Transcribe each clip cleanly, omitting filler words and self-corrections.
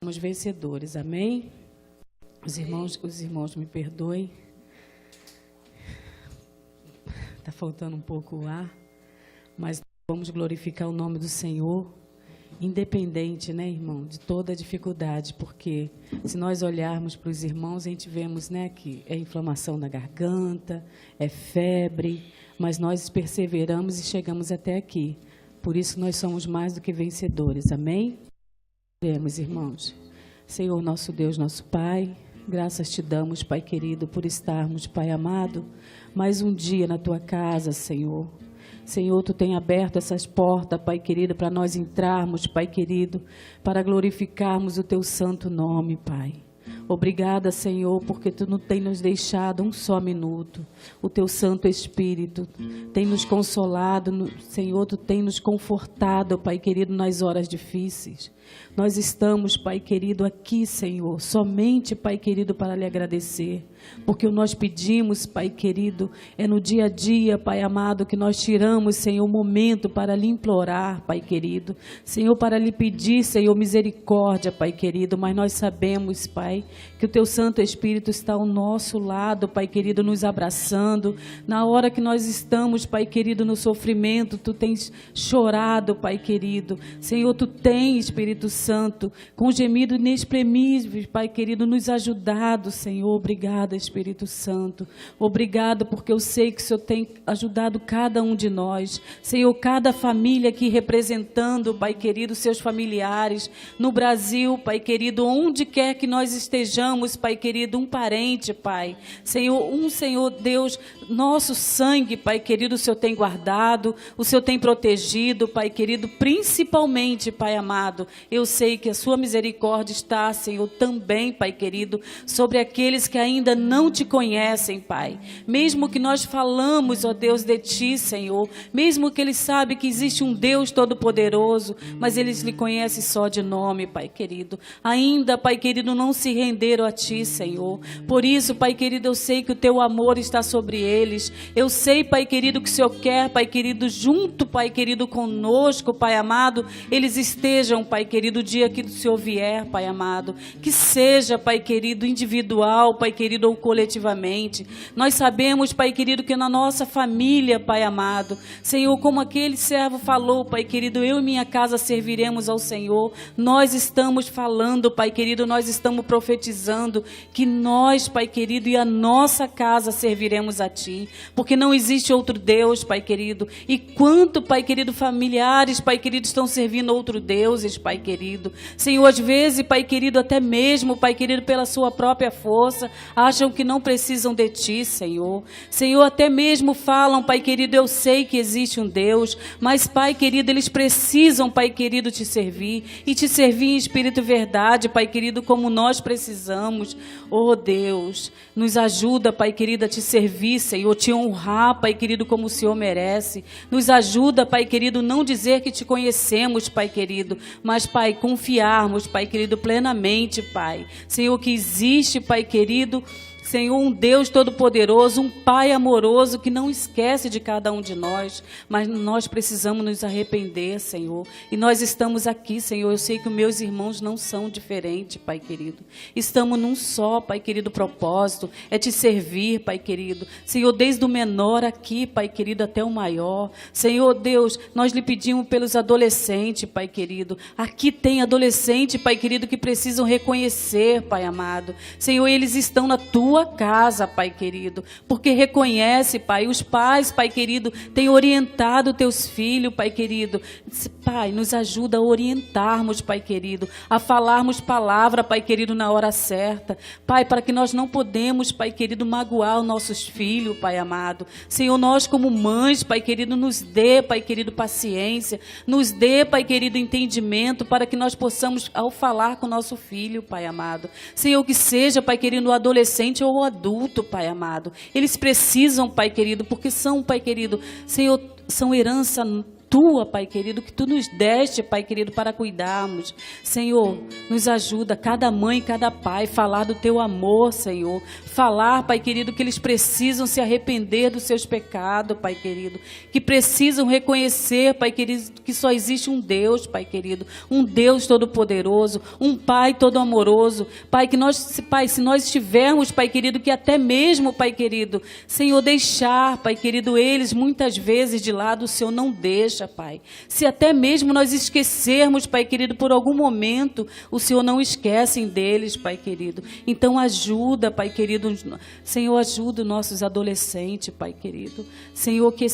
Somos vencedores, amém? Os irmãos me perdoem. Está faltando um pouco o ar, mas vamos glorificar o nome do Senhor, independente, né, irmão, de toda a dificuldade, porque se nós olharmos para os irmãos, a gente vemos, né, que é inflamação na garganta, é febre, mas nós perseveramos e chegamos até aqui. Por isso nós somos mais do que vencedores, amém? Oremos, irmãos. Senhor, nosso Deus, nosso Pai, graças te damos, Pai querido, por estarmos, Pai amado, mais um dia na tua casa, Senhor. Senhor, tu tem aberto essas portas, Pai querido, para nós entrarmos, Pai querido, para glorificarmos o teu santo nome, Pai. Obrigada, Senhor, porque tu não tem nos deixado um só minuto. O teu Santo Espírito tem nos consolado, Senhor, tu tem nos confortado, Pai querido, nas horas difíceis. Nós estamos, Pai querido, aqui, Senhor, somente, Pai querido, para lhe agradecer, porque o nós pedimos, Pai querido, é no dia a dia, Pai amado, que nós tiramos, Senhor, um momento para lhe implorar, Pai querido, Senhor, para lhe pedir, Senhor, misericórdia, Pai querido, mas nós sabemos, Pai, que o teu Santo Espírito está ao nosso lado, Pai querido, nos abraçando, na hora que nós estamos, Pai querido, no sofrimento, tu tens chorado, Pai querido, Senhor, tu tens, Espírito Santo, com gemido inexprimível, Pai querido, nos ajudado, Senhor. Obrigada, Espírito Santo. Obrigada, porque eu sei que o Senhor tem ajudado cada um de nós. Senhor, cada família aqui representando, Pai querido, seus familiares, no Brasil, Pai querido, onde quer que nós estejamos, Pai querido, um parente, Pai. Senhor, Senhor Deus, nosso sangue, Pai querido, o Senhor tem guardado, o Senhor tem protegido, Pai querido, principalmente, Pai amado, eu sei que a sua misericórdia está, Senhor, também, Pai querido, sobre aqueles que ainda não te conhecem, Pai. Mesmo que nós falamos, ó Deus, de ti, Senhor, mesmo que eles sabem que existe um Deus todo-poderoso, mas eles lhe conhecem só de nome, Pai querido. Ainda, Pai querido, não se renderam a ti, Senhor. Por isso, Pai querido, eu sei que o teu amor está sobre eles. Eu sei, Pai querido, que o Senhor quer, Pai querido, junto, Pai querido, conosco, Pai amado, eles estejam, Pai querido, o dia que o Senhor vier, Pai amado, que seja, Pai querido, individual, Pai querido, ou coletivamente. Nós sabemos, Pai querido, que na nossa família, Pai amado, Senhor, como aquele servo falou, Pai querido, eu e minha casa serviremos ao Senhor. Nós estamos falando, Pai querido, nós estamos profetizando que nós, Pai querido, e a nossa casa serviremos a Ti, porque não existe outro Deus, Pai querido. E quanto, Pai querido, familiares, Pai querido, estão servindo outro deuses, Pai querido. Senhor, às vezes, Pai querido, até mesmo, Pai querido, pela sua própria força, acham que não precisam de Ti, Senhor. Senhor, até mesmo falam, Pai querido, eu sei que existe um Deus, mas, Pai querido, eles precisam, Pai querido, Te servir, e Te servir em espírito e verdade, Pai querido, como nós precisamos. Oh Deus, nos ajuda, Pai querido, a Te servir, Senhor, Te honrar, Pai querido, como o Senhor merece. Nos ajuda, Pai querido, não dizer que Te conhecemos, Pai querido, mas, Pai, confiarmos, Pai querido, plenamente, Pai. Senhor, que existe, Pai querido, Senhor, um Deus todo-poderoso, um Pai amoroso que não esquece de cada um de nós, mas nós precisamos nos arrepender, Senhor. E nós estamos aqui, Senhor. Eu sei que os meus irmãos não são diferentes, Pai querido. Estamos num só, Pai querido, propósito, é Te servir, Pai querido. Senhor, desde o menor aqui, Pai querido, até o maior. Senhor Deus, nós lhe pedimos pelos adolescentes, Pai querido. Aqui tem adolescente, Pai querido, que precisam reconhecer, Pai amado. Senhor, eles estão na Tua casa, Pai querido, porque reconhece, Pai, os pais, Pai querido, têm orientado Teus filhos, Pai querido. Pai, nos ajuda a orientarmos, Pai querido, a falarmos palavra, Pai querido, na hora certa, Pai, para que nós não podemos, Pai querido, magoar os nossos filhos, Pai amado. Senhor, nós como mães, Pai querido, nos dê, Pai querido, paciência, nos dê, Pai querido, entendimento, para que nós possamos, ao falar com o nosso filho, Pai amado, Senhor, que seja, Pai querido, o adolescente ou o adulto, Pai amado, eles precisam, Pai querido, porque são, Pai querido, Senhor, são herança tua, Pai querido, que Tu nos deste, Pai querido, para cuidarmos. Senhor, nos ajuda, cada mãe, cada pai, falar do Teu amor, Senhor. Falar, Pai querido, que eles precisam se arrepender dos seus pecados, Pai querido. Que precisam reconhecer, Pai querido, que só existe um Deus, Pai querido. Um Deus todo-poderoso, um Pai todo-amoroso. Pai, se nós estivermos, Pai querido, que até mesmo, Pai querido, Senhor, deixar, Pai querido, eles muitas vezes de lado, o Senhor não deixa, Pai. Se até mesmo nós esquecermos, Pai querido, por algum momento, o Senhor não esquece deles, Pai querido. Então ajuda, Pai querido, Senhor, ajuda os nossos adolescentes, Pai querido. Senhor, que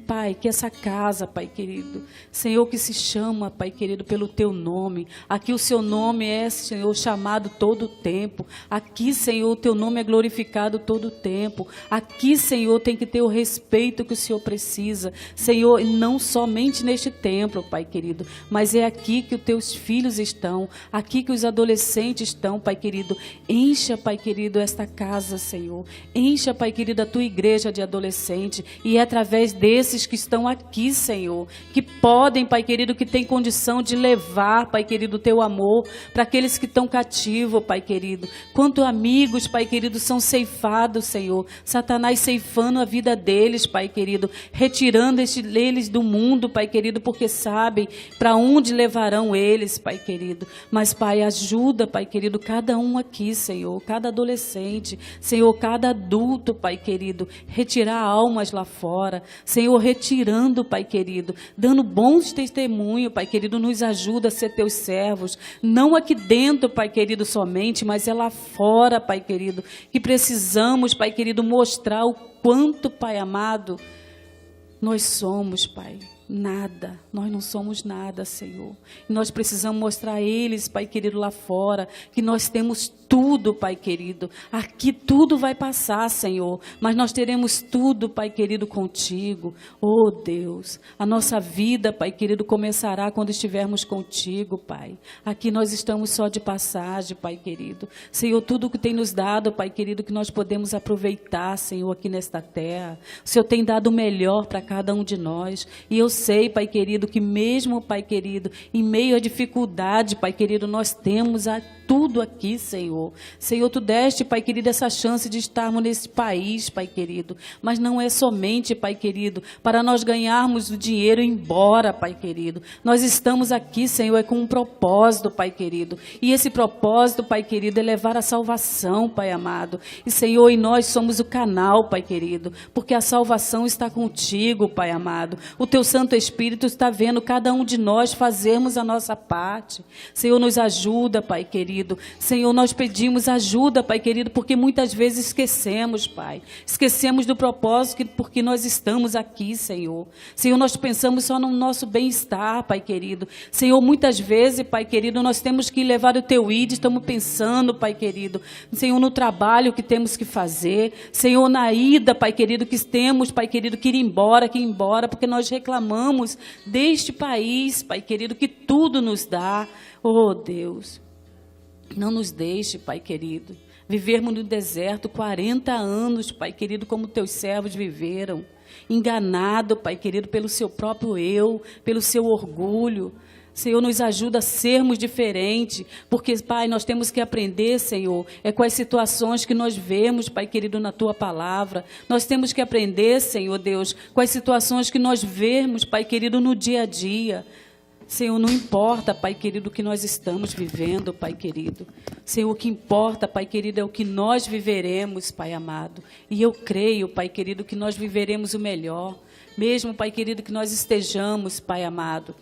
Pai, que essa casa, Pai querido, Senhor, que se chama, Pai querido, pelo Teu nome. Aqui o Seu nome é, Senhor, chamado todo o tempo. Aqui, Senhor, o Teu nome é glorificado todo o tempo. Aqui, Senhor, tem que ter o respeito que o Senhor precisa. Senhor, não somente neste templo, Pai querido, mas é aqui que os Teus filhos estão, aqui que os adolescentes estão, Pai querido. Encha, Pai querido, esta casa, Senhor. Encha, Pai querido, a Tua igreja de adolescente. E é através desses que estão aqui, Senhor, que podem, Pai querido, que tem condição de levar, Pai querido, o Teu amor para aqueles que estão cativos, Pai querido. Quanto amigos, Pai querido, são ceifados, Senhor. Satanás ceifando a vida deles, Pai querido, retirando eles do mundo, Pai querido, porque sabem para onde levarão eles, Pai querido. Mas, Pai, ajuda, Pai querido, cada um aqui, Senhor, cada adolescente, Senhor, cada adulto, Pai querido, retirar almas lá fora, Senhor, retirando, Pai querido, dando bons testemunhos, Pai querido, nos ajuda a ser Teus servos, não aqui dentro, Pai querido, somente, mas é lá fora, Pai querido, que precisamos, Pai querido, mostrar o quanto, Pai amado, nós somos, Pai. Nada, nós não somos nada, Senhor. E nós precisamos mostrar a eles, Pai querido, lá fora, que nós temos tudo, Pai querido. Aqui tudo vai passar, Senhor, mas nós teremos tudo, Pai querido, contigo. Oh, Deus, a nossa vida, Pai querido, começará quando estivermos contigo, Pai. Aqui nós estamos só de passagem, Pai querido. Senhor, tudo que tem nos dado, Pai querido, que nós podemos aproveitar, Senhor, aqui nesta terra. O Senhor tem dado o melhor para cada um de nós. E eu sei, Pai querido, que mesmo, Pai querido, em meio à dificuldade, Pai querido, nós temos tudo aqui, Senhor. Senhor, Tu deste, Pai querido, essa chance de estarmos nesse país, Pai querido. Mas não é somente, Pai querido, para nós ganharmos o dinheiro e ir embora, Pai querido. Nós estamos aqui, Senhor, é com um propósito, Pai querido. E esse propósito, Pai querido, é levar a salvação, Pai amado. E, Senhor, e nós somos o canal, Pai querido, porque a salvação está contigo, Pai amado. O Teu Santo Espírito está vendo cada um de nós fazermos a nossa parte. Senhor, nos ajuda, Pai querido. Senhor, nós pedimos ajuda, Pai querido, porque muitas vezes esquecemos, Pai. Esquecemos do propósito porque nós estamos aqui, Senhor. Senhor, nós pensamos só no nosso bem-estar, Pai querido. Senhor, muitas vezes, Pai querido, nós temos que levar o Teu ID, estamos pensando, Pai querido, Senhor, no trabalho que temos que fazer. Senhor, na ida, Pai querido, que temos, Pai querido, que ir embora, porque nós reclamamos deste país, Pai querido, que tudo nos dá. Oh, Deus, não nos deixe, Pai querido, vivermos no deserto 40 anos, Pai querido, como Teus servos viveram, enganado, Pai querido, pelo seu próprio eu, pelo seu orgulho. Senhor, nos ajuda a sermos diferentes, porque, Pai, nós temos que aprender, Senhor, com as situações que nós vemos, Pai querido, na Tua palavra. Nós temos que aprender, Senhor Deus, com as situações que nós vemos, Pai querido, no dia a dia. Senhor, não importa, Pai querido, o que nós estamos vivendo, Pai querido. Senhor, o que importa, Pai querido, é o que nós viveremos, Pai amado. E eu creio, Pai querido, que nós viveremos o melhor. Mesmo, Pai querido, que nós estejamos, Pai amado,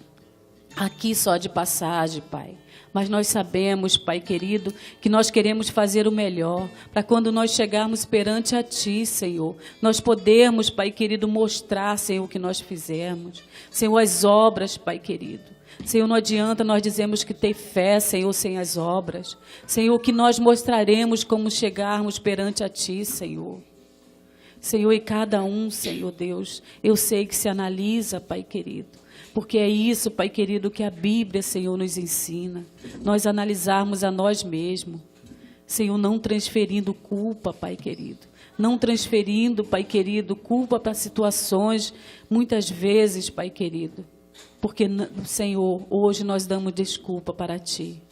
aqui só de passagem, Pai. Mas nós sabemos, Pai querido, que nós queremos fazer o melhor, para quando nós chegarmos perante a Ti, Senhor, nós podermos, Pai querido, mostrar, Senhor, o que nós fizemos. Senhor, as obras, Pai querido. Senhor, não adianta nós dizermos que tem fé, Senhor, sem as obras. Senhor, que nós mostraremos como chegarmos perante a Ti, Senhor. Senhor, e cada um, Senhor Deus, eu sei que se analisa, Pai querido. Porque é isso, Pai querido, que a Bíblia, Senhor, nos ensina. Nós analisarmos a nós mesmos. Senhor, não transferindo culpa, Pai querido. Não transferindo, Pai querido, culpa para situações, muitas vezes, Pai querido. Porque, Senhor, hoje nós damos desculpa para Ti.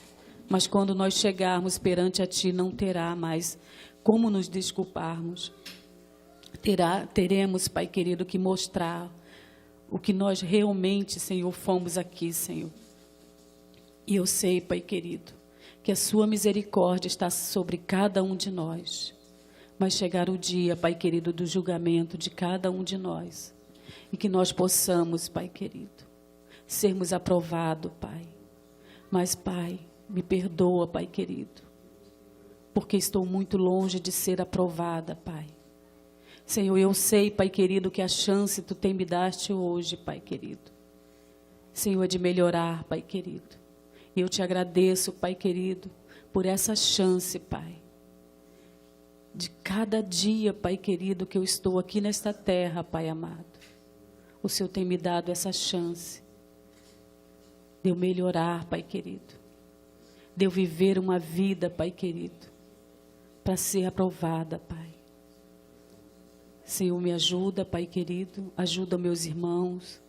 Mas quando nós chegarmos perante a Ti, não terá mais como nos desculparmos. Teremos, Pai querido, que mostrar o que nós realmente, Senhor, fomos aqui, Senhor. E eu sei, Pai querido, que a sua misericórdia está sobre cada um de nós. Mas chegar o dia, Pai querido, do julgamento de cada um de nós. E que nós possamos, Pai querido, sermos aprovados, Pai. Mas, Pai, me perdoa, Pai querido, porque estou muito longe de ser aprovada, Pai. Senhor, eu sei, Pai querido, que a chance Tu tem me daste hoje, Pai querido. Senhor, é de melhorar, Pai querido. E eu Te agradeço, Pai querido, por essa chance, Pai. De cada dia, Pai querido, que eu estou aqui nesta terra, Pai amado. O Senhor tem me dado essa chance de eu melhorar, Pai querido. De eu viver uma vida, Pai querido, para ser aprovada, Pai. Senhor, me ajuda, Pai querido, ajuda meus irmãos.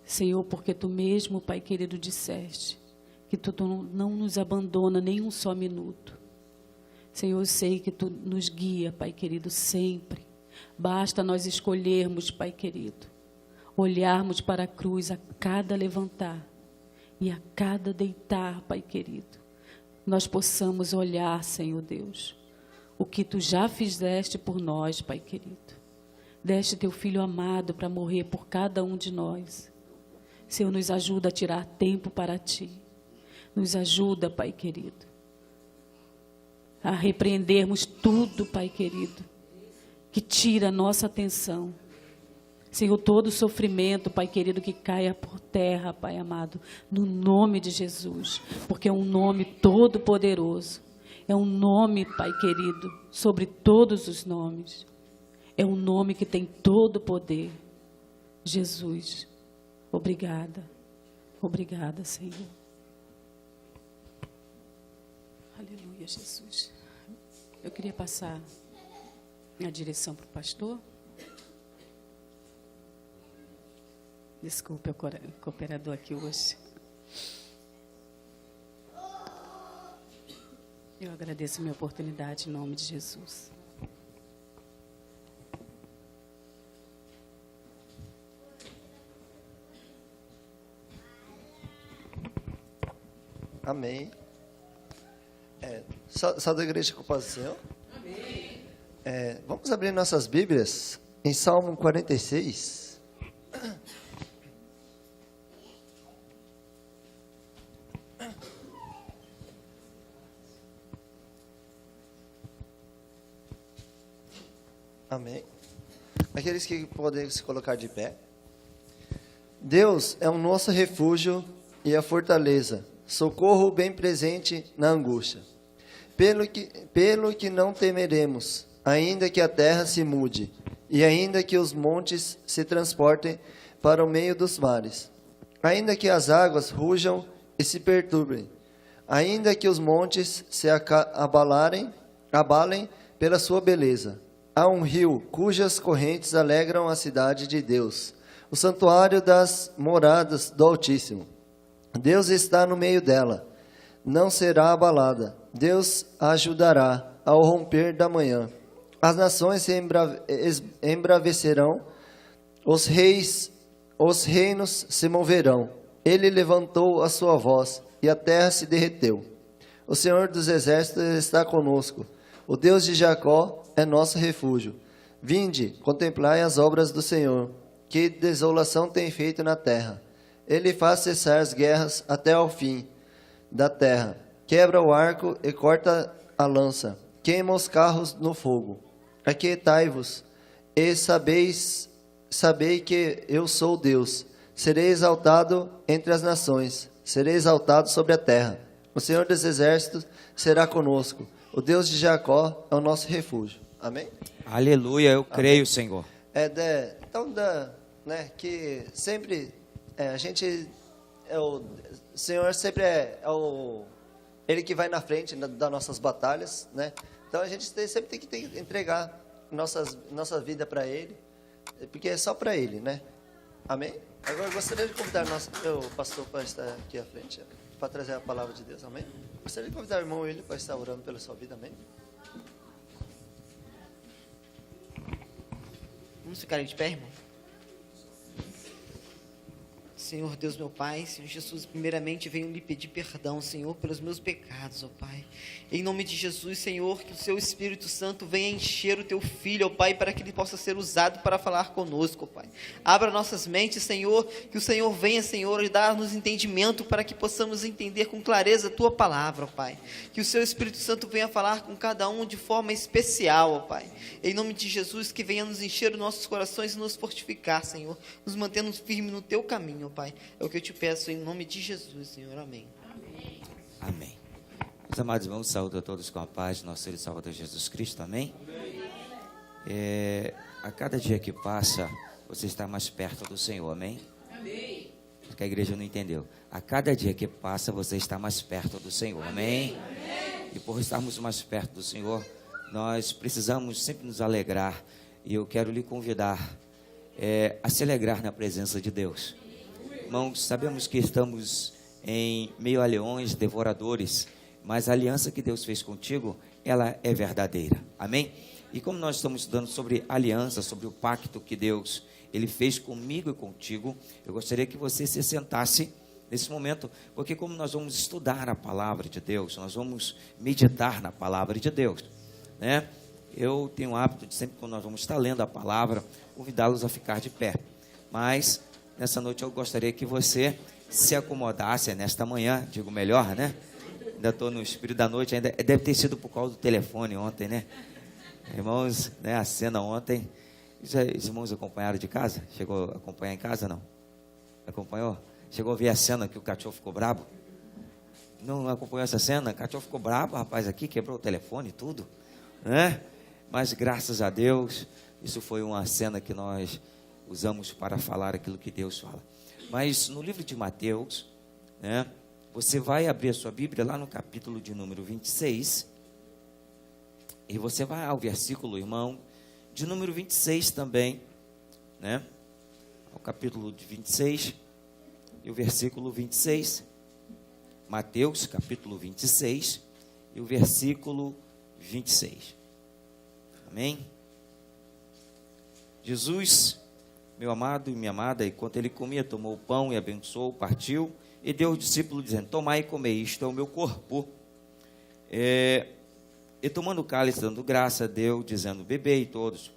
Senhor, porque Tu mesmo, Pai querido, disseste que Tu não nos abandona nem um só minuto. Senhor, eu sei que Tu nos guia, Pai querido, sempre. Basta nós escolhermos, Pai querido, olharmos para a cruz a cada levantar e a cada deitar, Pai querido. Nós possamos olhar, Senhor Deus, o que Tu já fizeste por nós, Pai querido. Deste Teu Filho amado para morrer por cada um de nós. Senhor, nos ajuda a tirar tempo para Ti. Nos ajuda, Pai querido, a repreendermos tudo, Pai querido, que tira a nossa atenção. Senhor, todo sofrimento, Pai querido, que caia por terra, Pai amado, no nome de Jesus, porque é um nome todo poderoso. É um nome, Pai querido, sobre todos os nomes. É um nome que tem todo o poder. Jesus, obrigada. Obrigada, Senhor. Aleluia, Jesus. Eu queria passar a direção para o pastor. Desculpe, o cooperador aqui hoje. Eu agradeço a minha oportunidade em nome de Jesus. Amém. Só da igreja com o paz do Senhor. Amém. Vamos abrir nossas Bíblias em Salmo 46. Amém. Aqueles que podem se colocar de pé. Deus é o nosso refúgio e a fortaleza, socorro bem presente na angústia. Pelo que não temeremos, ainda que a terra se mude, e ainda que os montes se transportem para o meio dos mares, ainda que as águas rujam e se perturbem, ainda que os montes se abalem pela sua beleza. Há um rio cujas correntes alegram a cidade de Deus, o santuário das moradas do Altíssimo. Deus está no meio dela, não será abalada. Deus a ajudará ao romper da manhã. As nações se embravecerão, os reinos se moverão. Ele levantou a sua voz e a terra se derreteu. O Senhor dos exércitos está conosco. O Deus de Jacó é nosso refúgio. Vinde, contemplai as obras do Senhor, que desolação tem feito na terra. Ele faz cessar as guerras até ao fim da terra. Quebra o arco e corta a lança. Queima os carros no fogo. Aquietai-vos e sabei que eu sou Deus. Serei exaltado entre as nações. Serei exaltado sobre a terra. O Senhor dos exércitos será conosco. O Deus de Jacó é o nosso refúgio. Amém? Aleluia, eu creio, Senhor. Que sempre a gente, o Senhor sempre é Ele que vai na frente das nossas batalhas, né? Então a gente sempre tem que entregar nossa vida para Ele, porque é só para Ele, né? Amém? Agora eu gostaria de convidar o pastor para estar aqui à frente, para trazer a palavra de Deus, amém? Gostaria de convidar o irmão William para estar orando pela sua vida, amém? Vamos ficar de pé, irmão? Senhor Deus, meu Pai, Senhor Jesus, primeiramente venho lhe pedir perdão, Senhor, pelos meus pecados, ó Pai. Em nome de Jesus, Senhor, que o seu Espírito Santo venha encher o teu filho, ó Pai, para que ele possa ser usado para falar conosco, ó Pai. Abra nossas mentes, Senhor, que o Senhor venha, Senhor, e dar-nos entendimento para que possamos entender com clareza a tua palavra, ó Pai. Que o seu Espírito Santo venha falar com cada um de forma especial, ó Pai. Em nome de Jesus, que venha nos encher os nossos corações e nos fortificar, Senhor, nos mantendo firmes no teu caminho, ó Pai. É o que eu te peço em nome de Jesus, Senhor. Amém. Amém. Meus amados irmãos, saúdo a todos com a paz de nosso Senhor e Salvador Jesus Cristo. Amém? A cada dia que passa, você está mais perto do Senhor. Amém? Amém. Porque a igreja não entendeu. A cada dia que passa, você está mais perto do Senhor. Amém? Amém. E por estarmos mais perto do Senhor, nós precisamos sempre nos alegrar. E eu quero lhe convidar a se alegrar na presença de Deus. Irmãos, sabemos que estamos em meio a leões devoradores, mas a aliança que Deus fez contigo, ela é verdadeira. Amém? E como nós estamos estudando sobre aliança, sobre o pacto que Deus, Ele fez comigo e contigo, eu gostaria que você se sentasse nesse momento, porque como nós vamos estudar a palavra de Deus, nós vamos meditar na palavra de Deus, né? Eu tenho o hábito de sempre, quando nós vamos estar lendo a palavra, convidá-los a ficar de pé, mas nessa noite eu gostaria que você se acomodasse, nesta manhã, digo melhor, né? Ainda estou no espírito da noite, ainda deve ter sido por causa do telefone ontem, né? Irmãos, né, a cena ontem, os irmãos acompanharam de casa? Chegou a acompanhar em casa, não? Acompanhou? Chegou a ver a cena que o cachorro ficou brabo? Não acompanhou essa cena? O cachorro ficou brabo, rapaz, aqui, quebrou o telefone e tudo, né? Mas graças a Deus, isso foi uma cena que nós usamos para falar aquilo que Deus fala. Mas no livro de Mateus, né, você vai abrir a sua Bíblia lá no capítulo de número 26, e você vai ao versículo, irmão, de número 26 também, né, ao capítulo de 26, e o versículo 26, Mateus, capítulo 26, e o versículo 26. Amém? Jesus, meu amado e minha amada, enquanto ele comia, tomou o pão e abençoou, partiu, e deu ao discípulo, dizendo: tomai e comei, isto é o meu corpo. E tomando o cálice, dando graça, deu, dizendo: bebei todos.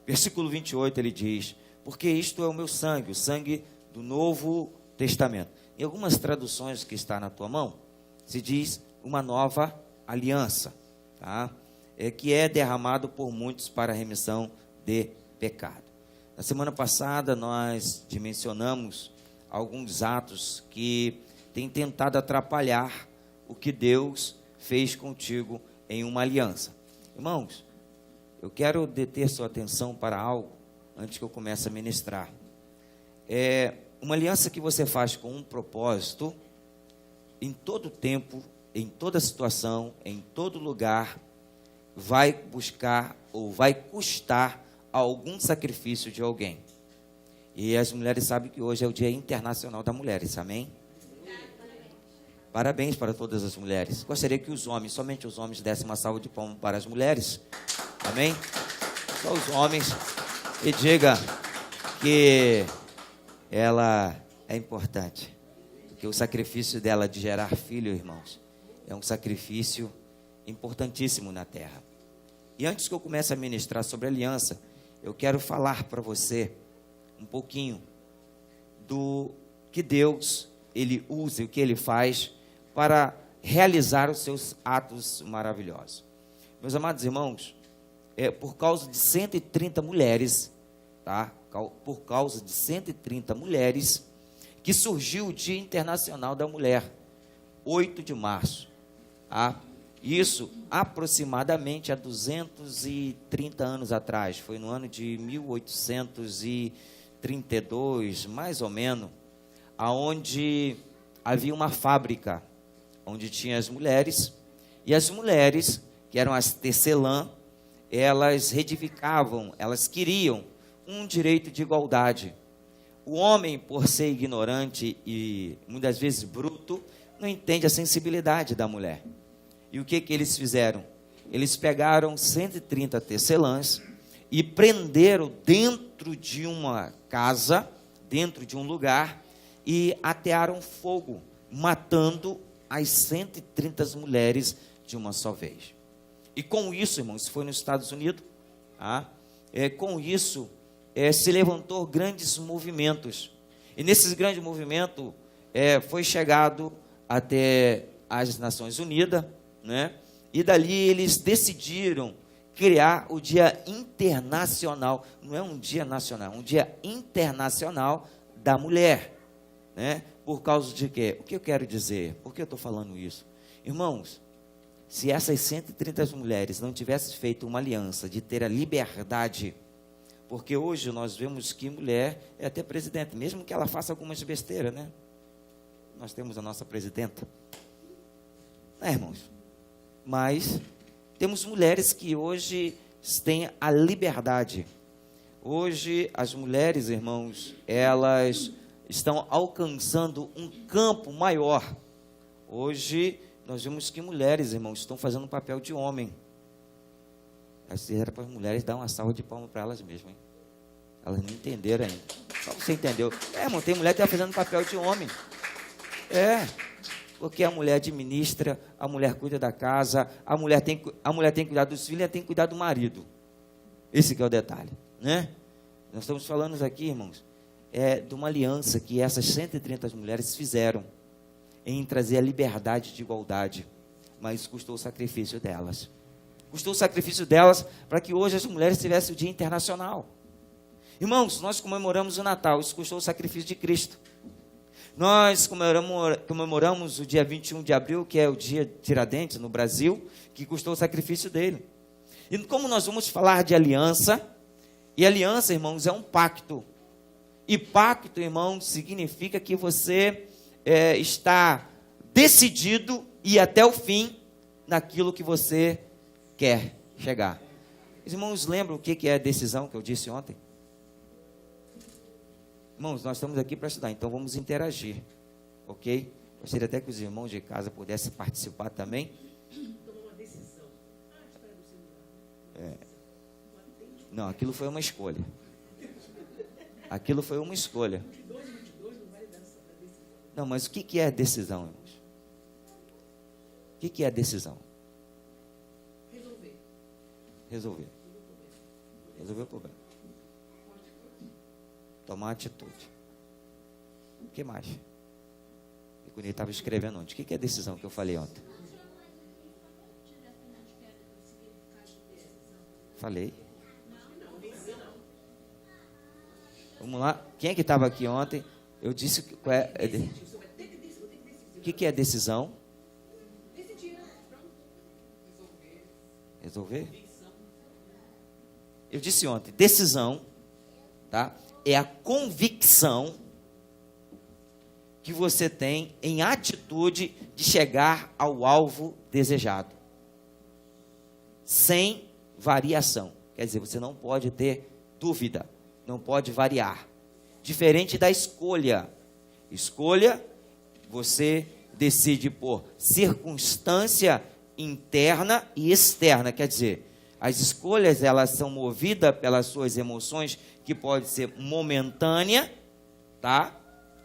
Versículo 28, ele diz: porque isto é o meu sangue, o sangue do Novo Testamento. Em algumas traduções que está na tua mão, se diz uma nova aliança, tá? Que é derramado por muitos para a remissão de pecado. Na semana passada nós dimensionamos alguns atos que têm tentado atrapalhar o que Deus fez contigo em uma aliança. Irmãos, eu quero deter sua atenção para algo antes que eu comece a ministrar. Uma aliança que você faz com um propósito, em todo tempo, em toda situação, em todo lugar, vai buscar ou vai custar algum sacrifício de alguém. E as mulheres sabem que hoje é o Dia Internacional das Mulheres, amém? Parabéns para todas as mulheres. Gostaria que os homens, somente os homens, dessem uma salva de palmas para as mulheres, amém? Só os homens, e diga que ela é importante, porque o sacrifício dela de gerar filho, irmãos, é um sacrifício importantíssimo na terra. E antes que eu comece a ministrar sobre aliança, eu quero falar para você um pouquinho do que Deus, Ele usa e o que Ele faz para realizar os seus atos maravilhosos. Meus amados irmãos, por causa de 130 mulheres, tá? Por causa de 130 mulheres, que surgiu o Dia Internacional da Mulher, 8 de março, tá? Isso aproximadamente há 230 anos atrás, foi no ano de 1832, mais ou menos, aonde havia uma fábrica onde tinha as mulheres, e as mulheres, que eram as tecelã, elas retificavam, elas queriam um direito de igualdade. O homem, por ser ignorante e muitas vezes bruto, não entende a sensibilidade da mulher. E o que eles fizeram? Eles pegaram 130 tecelãs e prenderam dentro de uma casa, dentro de um lugar, e atearam fogo, matando as 130 mulheres de uma só vez. E com isso, irmãos, isso foi nos Estados Unidos, com isso se levantou grandes movimentos. E nesses grandes movimentos foi chegado até as Nações Unidas, né? E dali eles decidiram criar o Dia Internacional, não é um dia nacional, é um Dia Internacional da Mulher, né? Por causa de quê? O que eu quero dizer? Por que eu estou falando isso? Irmãos, se essas 130 mulheres não tivessem feito uma aliança de ter a liberdade, porque hoje nós vemos que mulher é até presidente, mesmo que ela faça algumas besteiras, né? Nós temos a nossa presidenta, irmãos? Mas temos mulheres que hoje têm a liberdade. Hoje as mulheres, irmãos, elas estão alcançando um campo maior. Hoje nós vemos que mulheres, irmãos, estão fazendo um papel de homem. Era para as mulheres dar uma salva de palmas para elas mesmas, hein? Elas não entenderam ainda. Só você entendeu. Irmão, tem mulher que está fazendo papel de homem. Porque a mulher administra, a mulher cuida da casa, a mulher tem que cuidar dos filhos e tem que cuidar do marido. Esse que é o detalhe, né? Nós estamos falando aqui, irmãos, de uma aliança que essas 130 mulheres fizeram em trazer a liberdade de igualdade, mas custou o sacrifício delas. Custou o sacrifício delas para que hoje as mulheres tivessem o Dia Internacional. Irmãos, nós comemoramos o Natal, isso custou o sacrifício de Cristo. Nós comemoramos o dia 21 de abril, que é o dia Tiradentes, no Brasil, que custou o sacrifício dele. E como nós vamos falar de aliança, e aliança, irmãos, é um pacto. E pacto, irmãos, significa que você está decidido e até o fim naquilo que você quer chegar. Os irmãos lembram o que é a decisão que eu disse ontem? Irmãos, nós estamos aqui para estudar, então vamos interagir, ok? Gostaria até que os irmãos de casa pudessem participar também. Não, aquilo foi uma escolha. Aquilo foi uma escolha. Não, mas o que é a decisão, irmãos? O que é a decisão? Resolver o problema. Tomar atitude. O que mais? E quando ele estava escrevendo ontem, o que é a decisão que eu falei ontem? Falei. Vamos lá. Quem é que estava aqui ontem? Eu disse qual é. O que é decisão? Resolver? Eu disse ontem, decisão, tá? É a convicção que você tem em atitude de chegar ao alvo desejado, sem variação. Quer dizer, você não pode ter dúvida, não pode variar. Diferente da escolha. Escolha, você decide por circunstância interna e externa. Quer dizer, as escolhas, elas são movidas pelas suas emoções, que pode ser momentânea, tá?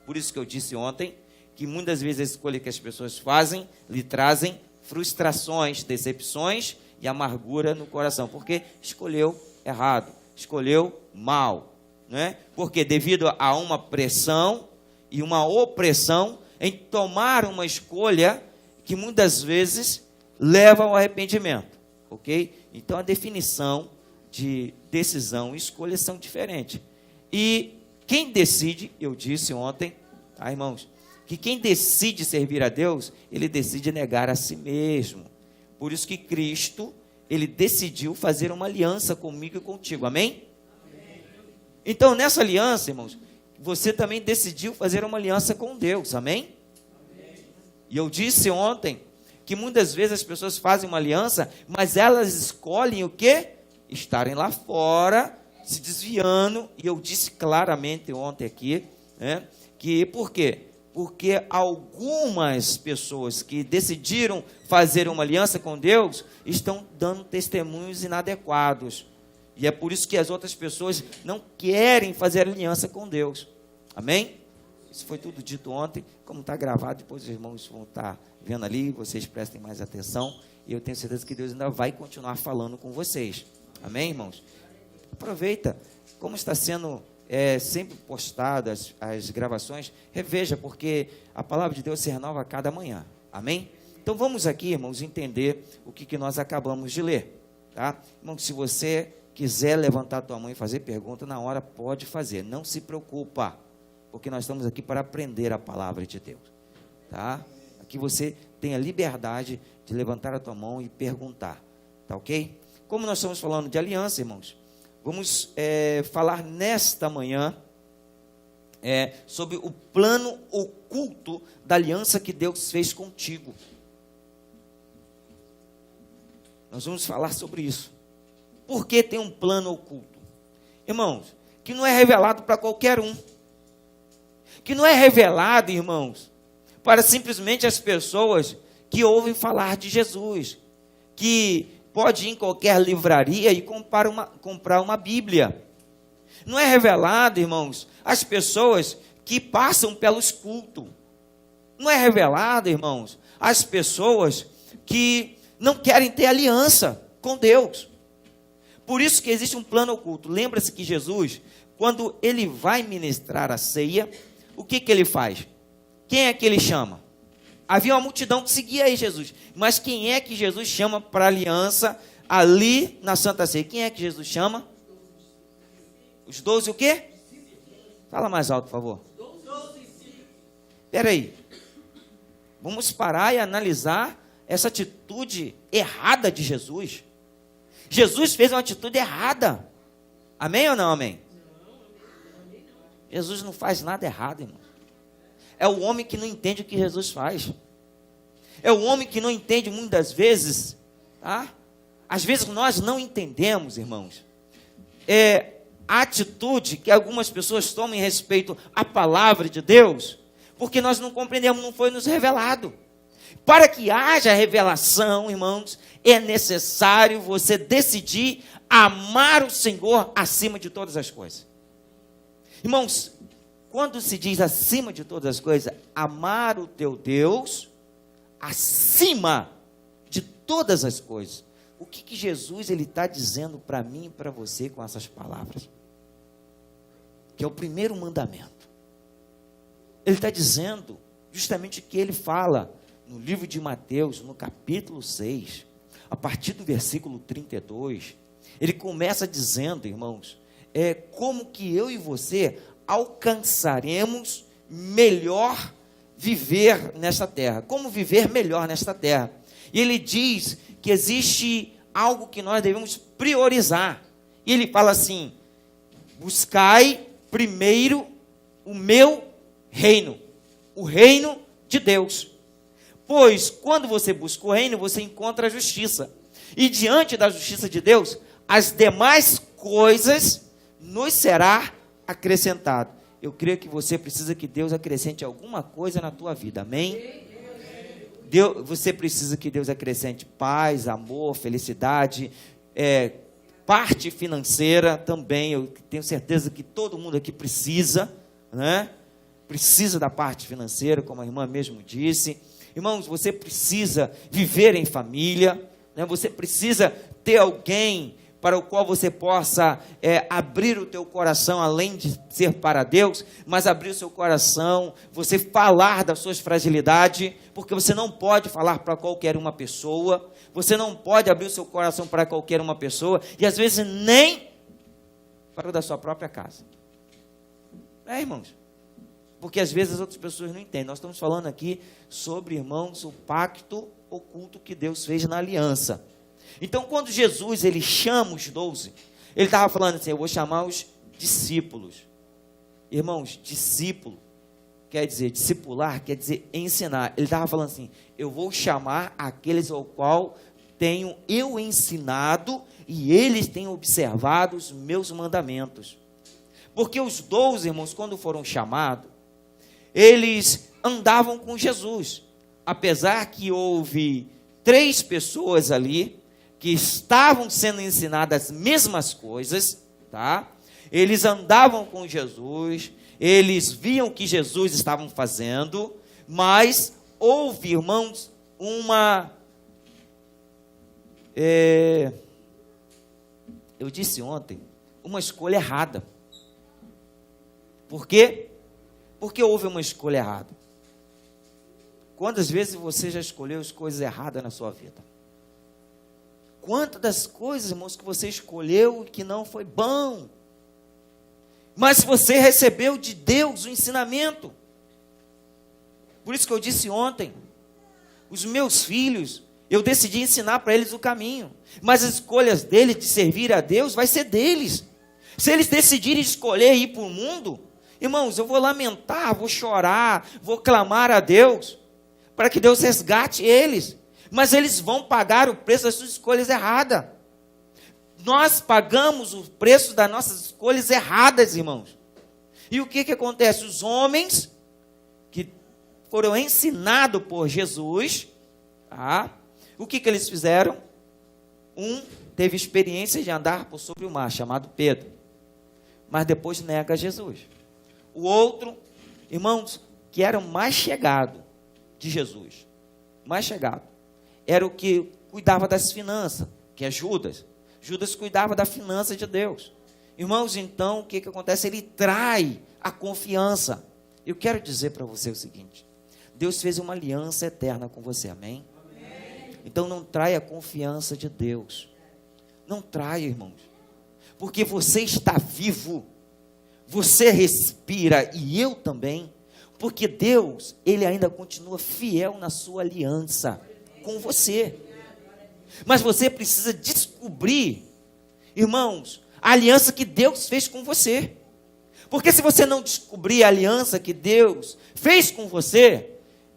Por isso que eu disse ontem, que muitas vezes a escolha que as pessoas fazem, lhe trazem frustrações, decepções e amargura no coração, porque escolheu errado, escolheu mal, né? Porque devido a uma pressão e uma opressão em tomar uma escolha que muitas vezes leva ao arrependimento, ok? Então a definição de decisão e escolha são diferentes. E quem decide, eu disse ontem, tá, irmãos, que quem decide servir a Deus, ele decide negar a si mesmo. Por isso que Cristo, ele decidiu fazer uma aliança comigo e contigo, amém? Amém. Então, nessa aliança, irmãos, você também decidiu fazer uma aliança com Deus, amém? Amém. E eu disse ontem que muitas vezes as pessoas fazem uma aliança, mas elas escolhem o quê? Estarem lá fora, se desviando. E eu disse claramente ontem aqui, né, que por quê? Porque algumas pessoas que decidiram fazer uma aliança com Deus estão dando testemunhos inadequados. E é por isso que as outras pessoas não querem fazer aliança com Deus. Amém? Isso foi tudo dito ontem. Como está gravado, depois os irmãos vão estar vendo ali, vocês prestem mais atenção. E eu tenho certeza que Deus ainda vai continuar falando com vocês. Amém, irmãos? Aproveita. Como está sendo sempre postado as gravações, reveja, porque a palavra de Deus se renova a cada manhã. Amém? Então vamos aqui, irmãos, entender o que nós acabamos de ler. Tá? Irmãos, se você quiser levantar a tua mão e fazer pergunta, na hora pode fazer. Não se preocupa, porque nós estamos aqui para aprender a palavra de Deus. Tá? Aqui você tem a liberdade de levantar a tua mão e perguntar. Tá ok? Como nós estamos falando de aliança, irmãos, vamos falar nesta manhã sobre o plano oculto da aliança que Deus fez contigo. Nós vamos falar sobre isso. Por que tem um plano oculto? Irmãos, que não é revelado para qualquer um. Que não é revelado, irmãos, para simplesmente as pessoas que ouvem falar de Jesus. Que pode ir em qualquer livraria e comprar uma Bíblia. Não é revelado, irmãos, às pessoas que passam pelos cultos. Não é revelado, irmãos, às pessoas que não querem ter aliança com Deus. Por isso que existe um plano oculto. Lembra-se que Jesus, quando ele vai ministrar a ceia, o que ele faz? Quem é que ele chama? Havia uma multidão que seguia aí Jesus. Mas quem é que Jesus chama para aliança ali na Santa Ceia? Quem é que Jesus chama? Os 12 o quê? Fala mais alto, por favor. Espera aí. Vamos parar e analisar essa atitude errada de Jesus. Jesus fez uma atitude errada. Amém ou não amém? Jesus não faz nada errado, irmão. É o homem que não entende o que Jesus faz. É o homem que não entende muitas vezes, tá? Às vezes nós não entendemos, irmãos, a atitude que algumas pessoas tomam em respeito à palavra de Deus, porque nós não compreendemos, não foi nos revelado. Para que haja revelação, irmãos, é necessário você decidir amar o Senhor acima de todas as coisas. Irmãos, quando se diz acima de todas as coisas, amar o teu Deus acima de todas as coisas. O que Jesus está dizendo para mim e para você com essas palavras? Que é o primeiro mandamento. Ele está dizendo justamente o que ele fala no livro de Mateus, no capítulo 6, a partir do versículo 32. Ele começa dizendo, irmãos, como que eu e você alcançaremos melhor viver nesta terra. Como viver melhor nesta terra? E ele diz que existe algo que nós devemos priorizar. E ele fala assim: buscai primeiro o meu reino, o reino de Deus. Pois quando você busca o reino, você encontra a justiça. E diante da justiça de Deus, as demais coisas nos será acrescentado. Eu creio que você precisa que Deus acrescente alguma coisa na tua vida, amém? Você precisa que Deus acrescente paz, amor, felicidade, parte financeira também. Eu tenho certeza que todo mundo aqui precisa, né? Precisa da parte financeira, como a irmã mesmo disse. Irmãos, você precisa viver em família, né? Você precisa ter alguém para o qual você possa abrir o teu coração, além de ser para Deus, mas abrir o seu coração, você falar das suas fragilidades, porque você não pode falar para qualquer uma pessoa, você não pode abrir o seu coração para qualquer uma pessoa, e às vezes nem para da sua própria casa. Irmãos? Porque às vezes as outras pessoas não entendem. Nós estamos falando aqui sobre, irmãos, o pacto oculto que Deus fez na aliança. Então, quando Jesus, ele chama os 12, ele estava falando assim: eu vou chamar os discípulos. Irmãos, discípulo quer dizer discipular, quer dizer ensinar. Ele estava falando assim, eu vou chamar aqueles ao qual tenho eu ensinado e eles têm observado os meus mandamentos. Porque os 12, irmãos, quando foram chamados, eles andavam com Jesus. Apesar que houve 3 pessoas ali que estavam sendo ensinadas as mesmas coisas, tá? Eles andavam com Jesus, eles viam o que Jesus estava fazendo, mas houve, irmãos, eu disse ontem, uma escolha errada. Por quê? Porque houve uma escolha errada. Quantas vezes você já escolheu as coisas erradas na sua vida? Quantas das coisas, irmãos, que você escolheu que não foi bom? Mas você recebeu de Deus o ensinamento. Por isso que eu disse ontem, os meus filhos, eu decidi ensinar para eles o caminho. Mas as escolhas deles de servir a Deus vai ser deles. Se eles decidirem escolher ir para o mundo, irmãos, eu vou lamentar, vou chorar, vou clamar a Deus, para que Deus resgate eles. Mas eles vão pagar o preço das suas escolhas erradas. Nós pagamos o preço das nossas escolhas erradas, irmãos. E o que acontece? Os homens que foram ensinados por Jesus, tá? O que eles fizeram? Um teve experiência de andar por sobre o mar, chamado Pedro. Mas depois nega Jesus. O outro, irmãos, que era o mais chegado de Jesus. Mais chegado. Era o que cuidava das finanças, que é Judas. Judas cuidava da finança de Deus. Irmãos, então, o que acontece? Ele trai a confiança. Eu quero dizer para você o seguinte. Deus fez uma aliança eterna com você, amém? Amém. Então não traia a confiança de Deus. Não traia, irmãos. Porque você está vivo. Você respira e eu também. Porque Deus, Ele ainda continua fiel na sua aliança com você. Mas você precisa descobrir, irmãos, a aliança que Deus fez com você. Porque se você não descobrir a aliança que Deus fez com você,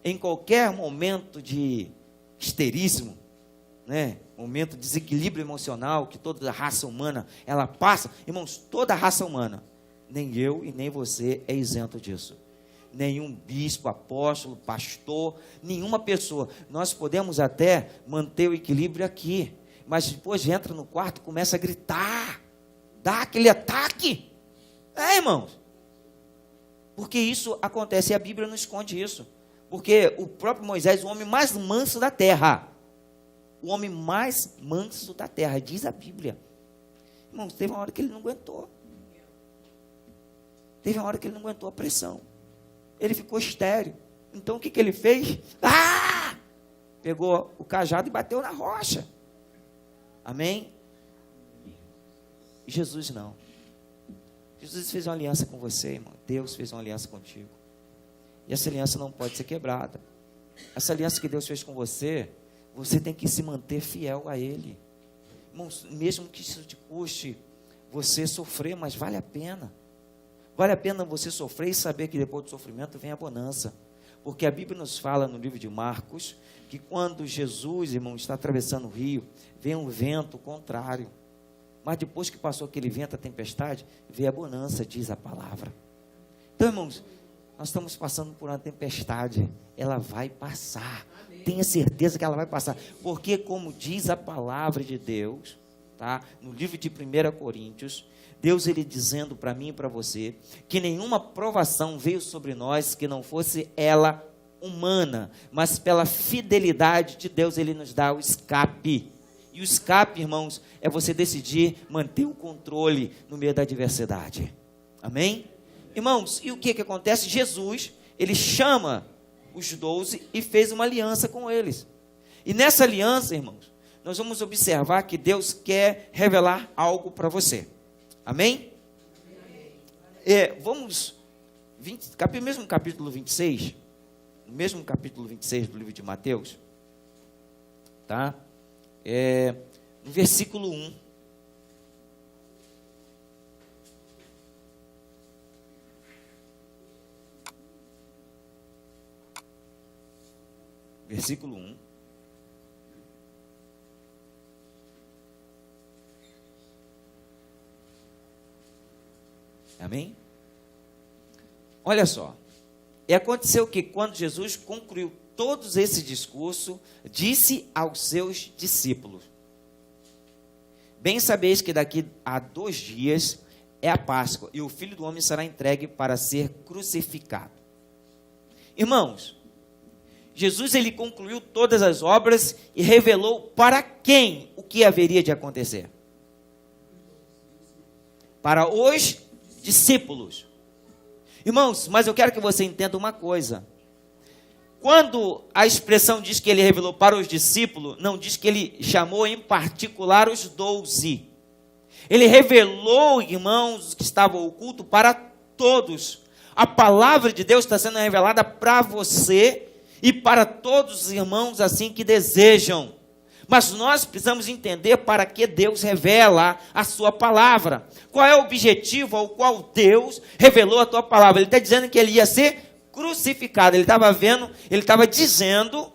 em qualquer momento de histerismo, né, momento de desequilíbrio emocional que toda a raça humana ela passa, irmãos, toda a raça humana, nem eu e nem você é isento disso. Nenhum bispo, apóstolo, pastor, nenhuma pessoa. Nós podemos até manter o equilíbrio aqui, mas depois entra no quarto e começa a gritar, dá aquele ataque. Irmãos, porque isso acontece e a Bíblia não esconde isso. Porque o próprio Moisés, o homem mais manso da terra, o homem mais manso da terra, diz a Bíblia. Irmãos, teve uma hora que ele não aguentou. Teve uma hora que ele não aguentou a pressão. Ele ficou estéril. Então o que ele fez? Pegou o cajado e bateu na rocha. Amém? E Jesus não. Jesus fez uma aliança com você, irmão. Deus fez uma aliança contigo. E essa aliança não pode ser quebrada. Essa aliança que Deus fez com você, você tem que se manter fiel a Ele. Irmãos, mesmo que isso te custe você sofrer, mas vale a pena. Vale a pena você sofrer e saber que depois do sofrimento vem a bonança. Porque a Bíblia nos fala no livro de Marcos, que quando Jesus, irmão, está atravessando o rio, vem um vento contrário. Mas depois que passou aquele vento, a tempestade, vem a bonança, diz a palavra. Então, irmãos, nós estamos passando por uma tempestade. Ela vai passar. Tenha certeza que ela vai passar. Porque como diz a palavra de Deus, tá? No livro de 1 Coríntios, Deus, Ele dizendo para mim e para você, que nenhuma provação veio sobre nós que não fosse ela humana, mas pela fidelidade de Deus, Ele nos dá o escape. E o escape, irmãos, é você decidir manter o controle no meio da adversidade. Amém? Irmãos, e o que acontece? Jesus, Ele chama os 12 e fez uma aliança com eles. E nessa aliança, irmãos, nós vamos observar que Deus quer revelar algo para você. Amém? Vamos, mesmo capítulo 26, no mesmo capítulo 26 do livro de Mateus, tá? No versículo 1. versículo 1. Amém? Olha só. E aconteceu que quando Jesus concluiu todo esse discurso, disse aos seus discípulos: bem sabeis que daqui a 2 dias é a Páscoa, e o Filho do Homem será entregue para ser crucificado. Irmãos, Jesus ele concluiu todas as obras e revelou para quem o que haveria de acontecer. Para os discípulos. Irmãos, mas eu quero que você entenda uma coisa. Quando a expressão diz que ele revelou para os discípulos, não diz que ele chamou em particular os 12. Ele revelou, irmãos, que estavam ocultos para todos. A palavra de Deus está sendo revelada para você e para todos os irmãos assim que desejam. Mas nós precisamos entender para que Deus revela a sua palavra. Qual é o objetivo ao qual Deus revelou a tua palavra? Ele está dizendo que ele ia ser crucificado. Ele estava dizendo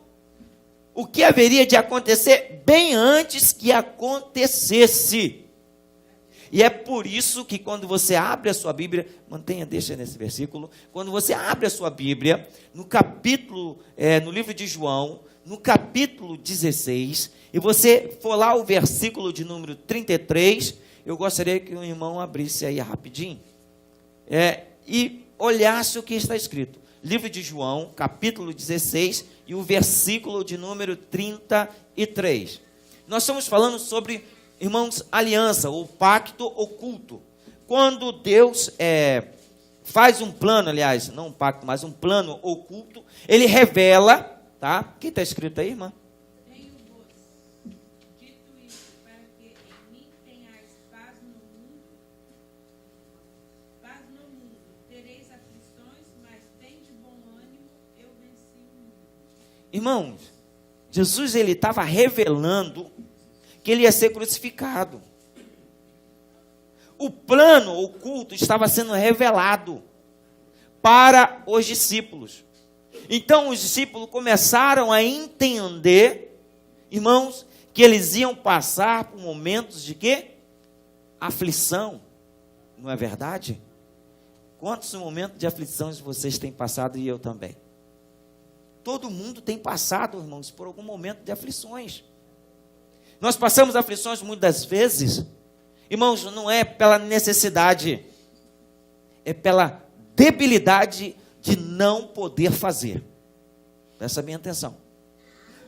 o que haveria de acontecer bem antes que acontecesse. E é por isso que quando você abre a sua Bíblia, deixa nesse versículo, quando você abre a sua Bíblia, no capítulo, no livro de João, no capítulo 16, e você for lá o versículo de número 33, eu gostaria que o irmão abrisse aí rapidinho, e olhasse o que está escrito. Livro de João, capítulo 16, e o versículo de número 33. Nós estamos falando sobre, irmãos, aliança, ou pacto oculto. Quando Deus faz um plano, aliás, não um pacto, mas um plano oculto, ele revela, tá? O que está escrito aí, irmã? Tenho-vos dito isso para que em mim tenhais paz no mundo. Paz no mundo. Tereis aflições, mas tende bom ânimo, eu venci o mundo. Irmãos, Jesus ele estava revelando que ele ia ser crucificado. O plano oculto estava sendo revelado para os discípulos. Então os discípulos começaram a entender, irmãos, que eles iam passar por momentos de quê? Aflição. Não é verdade? Quantos momentos de aflição vocês têm passado e eu também? Todo mundo tem passado, irmãos, por algum momento de aflições. Nós passamos aflições muitas vezes, irmãos, não é pela necessidade, é pela debilidade de não poder fazer. Presta bem atenção.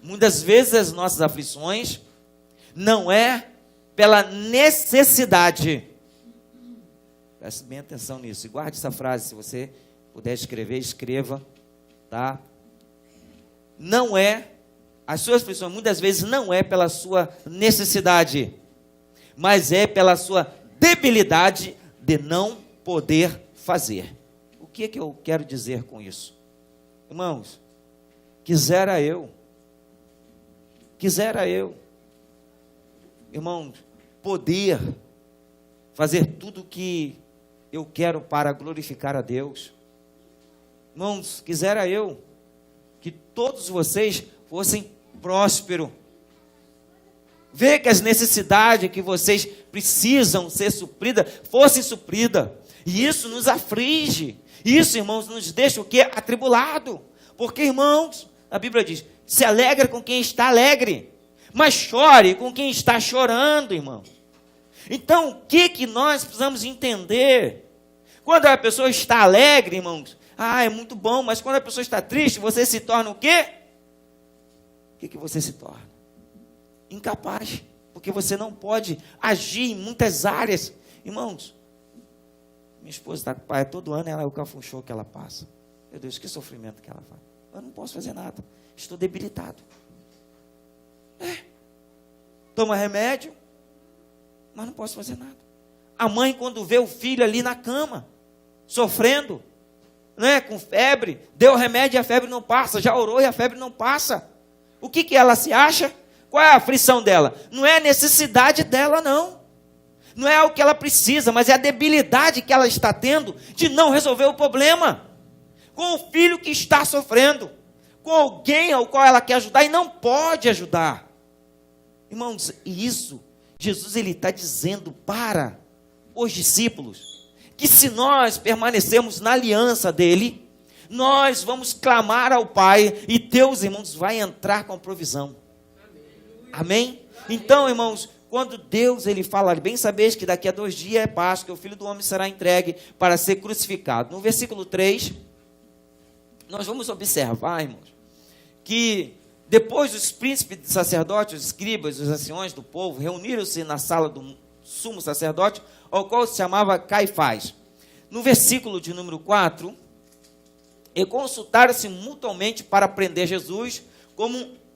Muitas vezes as nossas aflições não é pela necessidade. Presta bem atenção nisso. E guarde essa frase, se você puder escrever, escreva, tá? Não é, as suas aflições muitas vezes não é pela sua necessidade, mas é pela sua debilidade de não poder fazer. O que é que eu quero dizer com isso? Irmãos, quisera eu, irmãos, poder fazer tudo o que eu quero para glorificar a Deus. Irmãos, quisera eu que todos vocês fossem prósperos. Ver que as necessidades que vocês precisam ser supridas, fossem supridas. E isso nos aflige. Isso, irmãos, nos deixa o quê? Atribulado. Porque, irmãos, a Bíblia diz, se alegra com quem está alegre, mas chore com quem está chorando, irmão. Então, o que nós precisamos entender? Quando a pessoa está alegre, irmãos, é muito bom, mas quando a pessoa está triste, você se torna o quê? O que você se torna? Incapaz, porque você não pode agir em muitas áreas. Irmãos, minha esposa está com o pai todo ano, ela é o cafunchô que ela passa. Meu Deus, que sofrimento que ela faz. Eu não posso fazer nada, estou debilitado. Toma remédio, mas não posso fazer nada. A mãe, quando vê o filho ali na cama, sofrendo, com febre, deu remédio e a febre não passa, já orou e a febre não passa. O que ela se acha? Qual é a aflição dela? Não é a necessidade dela, não. Não é o que ela precisa, mas é a debilidade que ela está tendo de não resolver o problema. Com o filho que está sofrendo, com alguém ao qual ela quer ajudar e não pode ajudar. Irmãos, e isso, Jesus ele está dizendo para os discípulos, que se nós permanecermos na aliança dele, nós vamos clamar ao Pai, e Deus, irmãos, vai entrar com provisão. Amém? Então, irmãos, quando Deus ele fala, bem sabeis que daqui a 2 dias é Páscoa, o Filho do Homem será entregue para ser crucificado. No versículo 3, nós vamos observar, irmãos, que depois os príncipes, sacerdotes, os escribas, os anciões do povo reuniram-se na sala do sumo sacerdote, ao qual se chamava Caifás. No versículo de número 4, e consultaram-se mutuamente para prender Jesus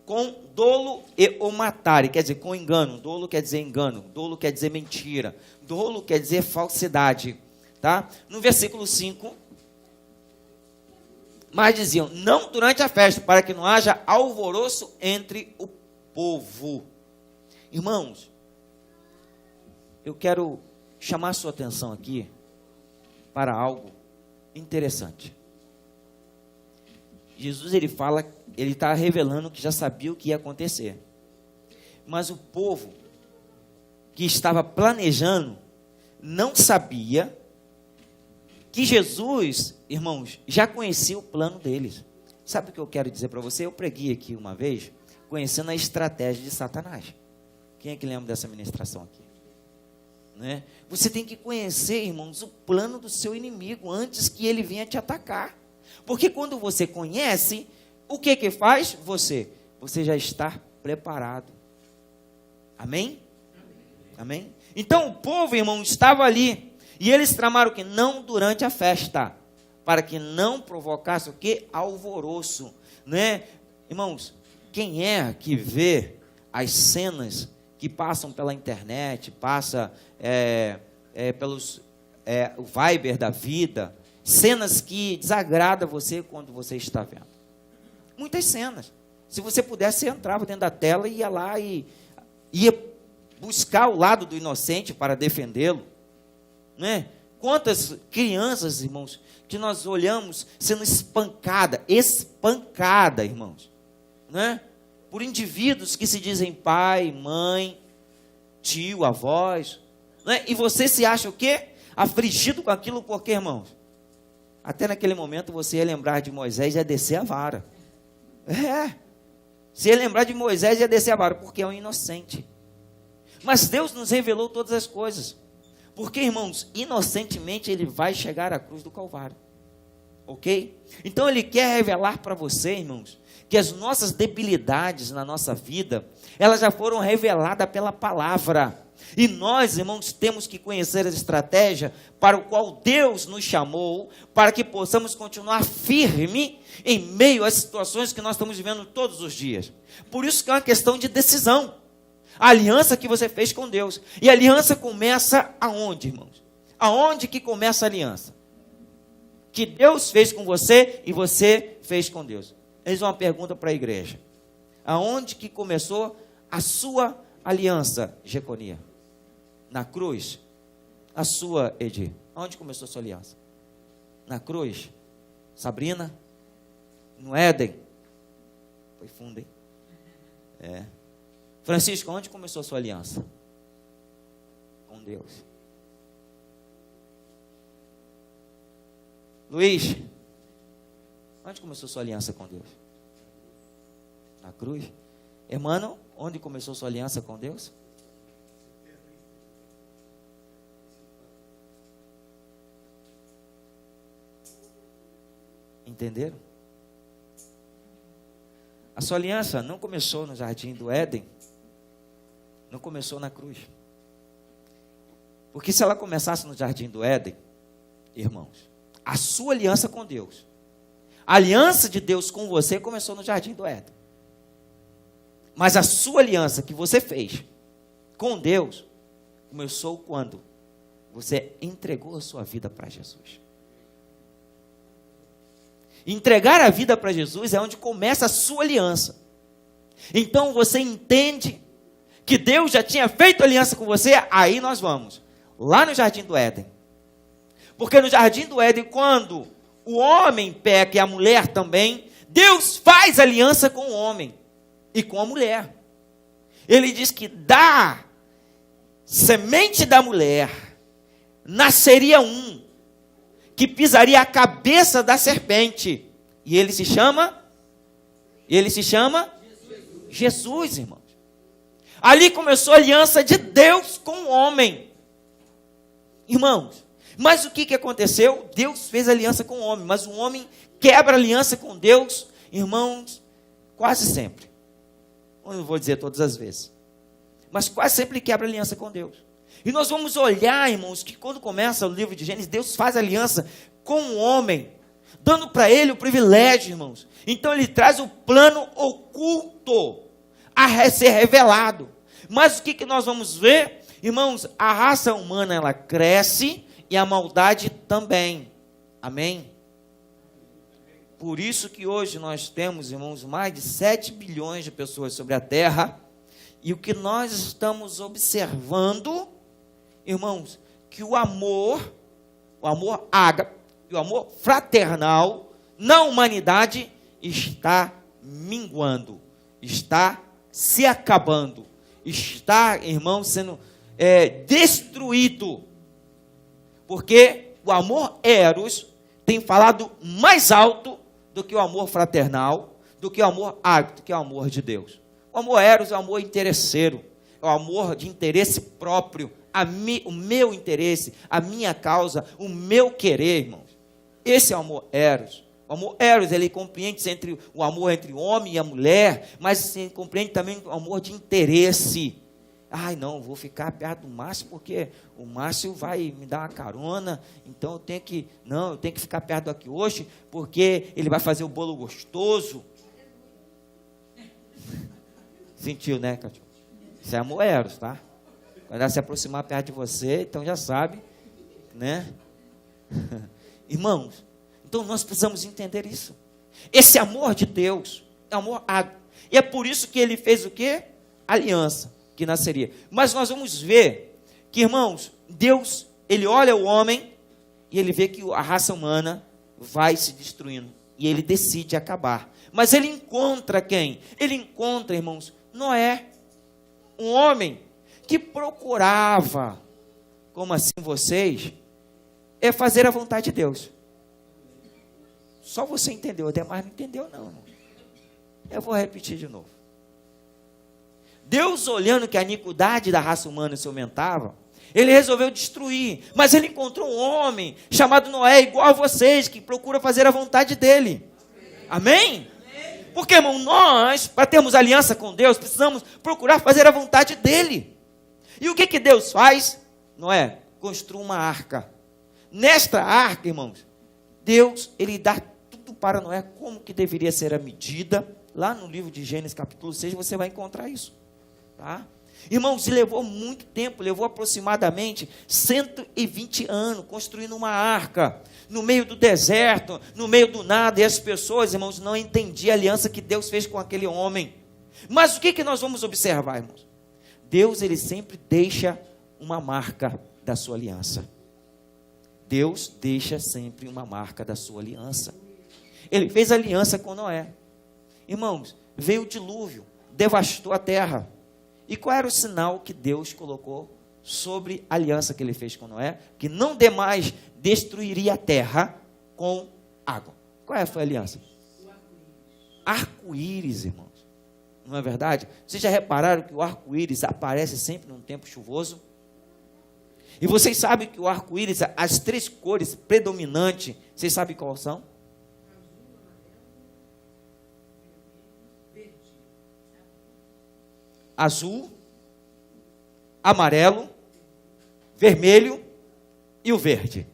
com dolo e o matarem, quer dizer, com engano. Dolo quer dizer engano, dolo quer dizer mentira, dolo quer dizer falsidade, tá? No versículo 5, mas diziam, não durante a festa, para que não haja alvoroço entre o povo. Irmãos, eu quero chamar a sua atenção aqui para algo interessante. Jesus ele fala, ele está revelando que já sabia o que ia acontecer. Mas o povo que estava planejando não sabia que Jesus, irmãos, já conhecia o plano deles. Sabe o que eu quero dizer para você? Eu preguei aqui uma vez, conhecendo a estratégia de Satanás. Quem é que lembra dessa ministração aqui? Né? Você tem que conhecer, irmãos, o plano do seu inimigo antes que ele venha te atacar. Porque quando você conhece, o que que faz você? Você já está preparado. Amém? Amém? Então o povo, irmão, estava ali. E eles tramaram o que? Não durante a festa. Para que não provocasse o que? Alvoroço. Né? Irmãos, quem é que vê as cenas que passam pela internet, passa pelos o Viber da vida, cenas que desagradam você quando você está vendo. Muitas cenas. Se você pudesse, você entrava dentro da tela e ia lá e ia buscar o lado do inocente para defendê-lo. Né? Quantas crianças, irmãos, que nós olhamos sendo espancada, irmãos, né? Por indivíduos que se dizem pai, mãe, tio, avós, né? E você se acha o quê? Afligido com aquilo, porque, irmãos, até naquele momento você ia lembrar de Moisés e ia descer a vara. Se ia lembrar de Moisés e ia descer a vara, porque é um inocente. Mas Deus nos revelou todas as coisas. Porque, irmãos, inocentemente ele vai chegar à cruz do Calvário. Ok? Então ele quer revelar para você, irmãos, que as nossas debilidades na nossa vida, elas já foram reveladas pela palavra. E nós, irmãos, temos que conhecer a estratégia para o qual Deus nos chamou, para que possamos continuar firme em meio às situações que nós estamos vivendo todos os dias. Por isso que é uma questão de decisão. A aliança que você fez com Deus. E a aliança começa aonde, irmãos? Aonde que começa a aliança? Que Deus fez com você e você fez com Deus. Eis uma pergunta para a igreja. Aonde que começou a sua aliança, Jeconia? Na cruz? A sua, Edir? Aonde começou a sua aliança? Na cruz? Sabrina? No Éden? Foi fundo, hein? Francisco, onde começou a sua aliança? Com Deus. Luiz, onde começou a sua aliança com Deus? Na cruz. Hermano, onde começou a sua aliança com Deus? Entenderam? A sua aliança não começou no jardim do Éden. Não começou na cruz. Porque se ela começasse no jardim do Éden, irmãos, a sua aliança com Deus, a aliança de Deus com você começou no jardim do Éden. Mas a sua aliança que você fez com Deus começou quando você entregou a sua vida para Jesus. Entregar a vida para Jesus é onde começa a sua aliança. Então você entende que Deus já tinha feito aliança com você, aí nós vamos, lá no jardim do Éden. Porque no jardim do Éden, quando o homem peca e a mulher também, Deus faz aliança com o homem e com a mulher. Ele diz que da semente da mulher nasceria um que pisaria a cabeça da serpente. E ele se chama Jesus, irmãos. Ali começou a aliança de Deus com o homem. Irmãos, mas o que aconteceu? Deus fez aliança com o homem, mas o homem quebra aliança com Deus, irmãos, quase sempre. Eu não vou dizer todas as vezes, mas quase sempre ele quebra aliança com Deus. E nós vamos olhar, irmãos, que quando começa o livro de Gênesis, Deus faz aliança com o homem, dando para ele o privilégio, irmãos. Então ele traz o plano oculto a ser revelado. Mas o que nós vamos ver? Irmãos, a raça humana, ela cresce e a maldade também. Amém? Por isso que hoje nós temos, irmãos, mais de 7 bilhões de pessoas sobre a terra. E o que nós estamos observando, irmãos, que o amor ágape, o amor fraternal na humanidade está minguando, está se acabando, está, irmão, sendo destruído, porque o amor eros tem falado mais alto do que o amor fraternal, do que o amor ágape, do que o amor de Deus. O amor eros é o amor interesseiro, é o amor de interesse próprio, o meu interesse, a minha causa, o meu querer, irmãos. Esse é o amor eros. O amor eros, ele compreende o amor entre o homem e a mulher, mas ele compreende também o amor de interesse. Ai, não, vou ficar perto do Márcio, porque o Márcio vai me dar uma carona, então eu tenho que ficar perto do Akioshi, porque ele vai fazer o bolo gostoso. Sentiu, né, Cátia? Isso é amor eros, tá? Quando ela se aproximar perto de você, então já sabe, né? Irmãos, então nós precisamos entender isso. Esse amor de Deus é amor ágape. E é por isso que ele fez o quê? Aliança, que nasceria. Mas nós vamos ver que, irmãos, Deus, ele olha o homem e ele vê que a raça humana vai se destruindo. E ele decide acabar. Mas ele encontra quem? Ele encontra, irmãos, Noé. Um homem que procurava, como assim vocês, fazer a vontade de Deus. Só você entendeu, até mais não entendeu não. Eu vou repetir de novo. Deus, olhando que a iniquidade da raça humana se aumentava, ele resolveu destruir, mas ele encontrou um homem chamado Noé, igual a vocês, que procura fazer a vontade dele. Amém? Porque, irmão, nós, para termos aliança com Deus, precisamos procurar fazer a vontade dele. E o que Deus faz? Noé, construa uma arca. Nesta arca, irmãos, Deus, ele dá tudo para Noé, como que deveria ser a medida. Lá no livro de Gênesis, capítulo 6, você vai encontrar isso. Tá? Irmãos, levou muito tempo, levou aproximadamente 120 anos construindo uma arca, no meio do deserto, no meio do nada, e as pessoas, irmãos, não entendiam a aliança que Deus fez com aquele homem. Mas o que nós vamos observar, irmãos? Deus, ele sempre deixa uma marca da sua aliança. Deus deixa sempre uma marca da sua aliança. Ele fez aliança com Noé. Irmãos, veio o dilúvio, devastou a terra. E qual era o sinal que Deus colocou sobre a aliança que ele fez com Noé? Que não demais destruiria a terra com água. Qual foi a aliança? Arco-íris, irmãos. Não é verdade? Vocês já repararam que o arco-íris aparece sempre num tempo chuvoso? E vocês sabem que o arco-íris, as 3 cores predominantes, vocês sabem quais são? Azul, amarelo, vermelho e o verde.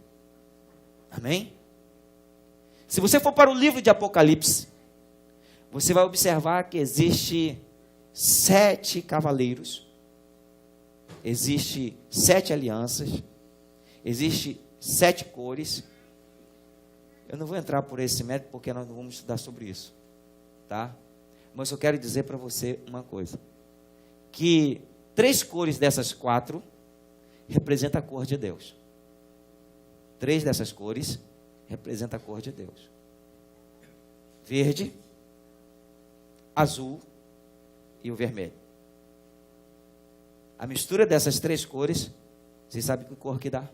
Amém? Se você for para o livro de Apocalipse, você vai observar que existe 7 cavaleiros, existe 7 alianças, existe 7 cores. Eu não vou entrar por esse método porque nós não vamos estudar sobre isso, tá? Mas eu quero dizer para você uma coisa, que 3 cores dessas 4 representam a cor de Deus. 3 dessas cores representam a cor de Deus. Verde, azul e o vermelho. A mistura dessas 3 cores, vocês sabem que cor que dá?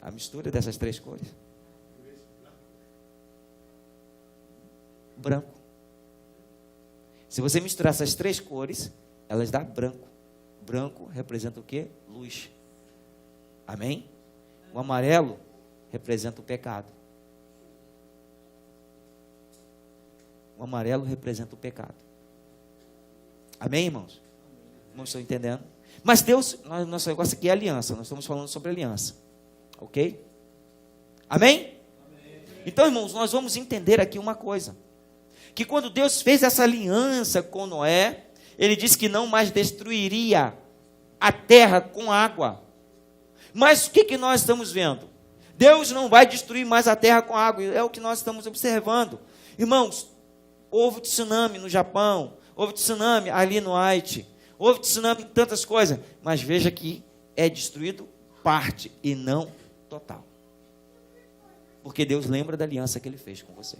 A mistura dessas 3 cores. Branco. Se você misturar essas 3 cores, elas dão branco. Branco representa o quê? Luz. Amém? O amarelo representa o pecado. O amarelo representa o pecado. Amém, irmãos? Irmãos, estão entendendo? Mas Deus, nosso negócio aqui é aliança. Nós estamos falando sobre aliança. Ok? Amém? Então, irmãos, nós vamos entender aqui uma coisa. Que quando Deus fez essa aliança com Noé, Ele disse que não mais destruiria a terra com água. Mas o que nós estamos vendo? Deus não vai destruir mais a terra com água. É o que nós estamos observando. Irmãos, houve tsunami no Japão, houve tsunami ali no Haiti, houve tsunami em tantas coisas. Mas veja que é destruído parte e não total. Porque Deus lembra da aliança que Ele fez com você.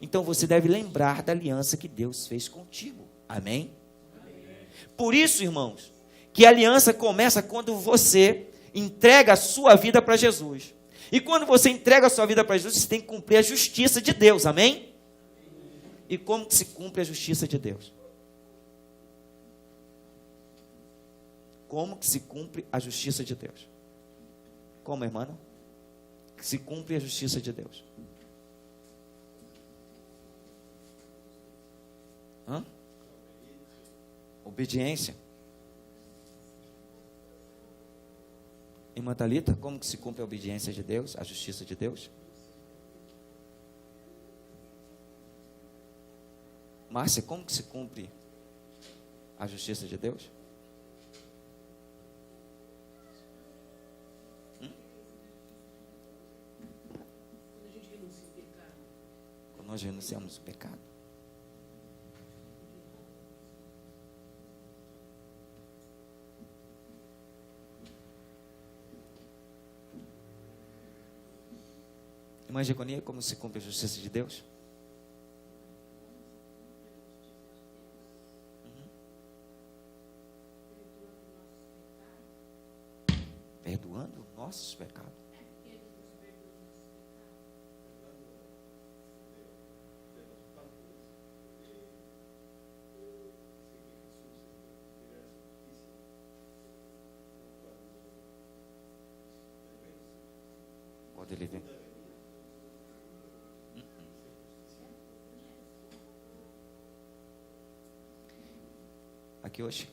Então você deve lembrar da aliança que Deus fez contigo. Amém? Por isso, irmãos, que a aliança começa quando você entrega a sua vida para Jesus. E quando você entrega a sua vida para Jesus, você tem que cumprir a justiça de Deus. Amém? E como que se cumpre a justiça de Deus? Como que se cumpre a justiça de Deus? Como, irmã? Que se cumpre a justiça de Deus. Obediência. Irmã Thalita, como que se cumpre a obediência de Deus, a justiça de Deus? Márcia, como que se cumpre a justiça de Deus? Quando nós renunciamos o pecado. Irmã Jeconia, como se cumpre a justiça de Deus? Perdoando nossos pecados. Pode ele ver. Aqui hoje.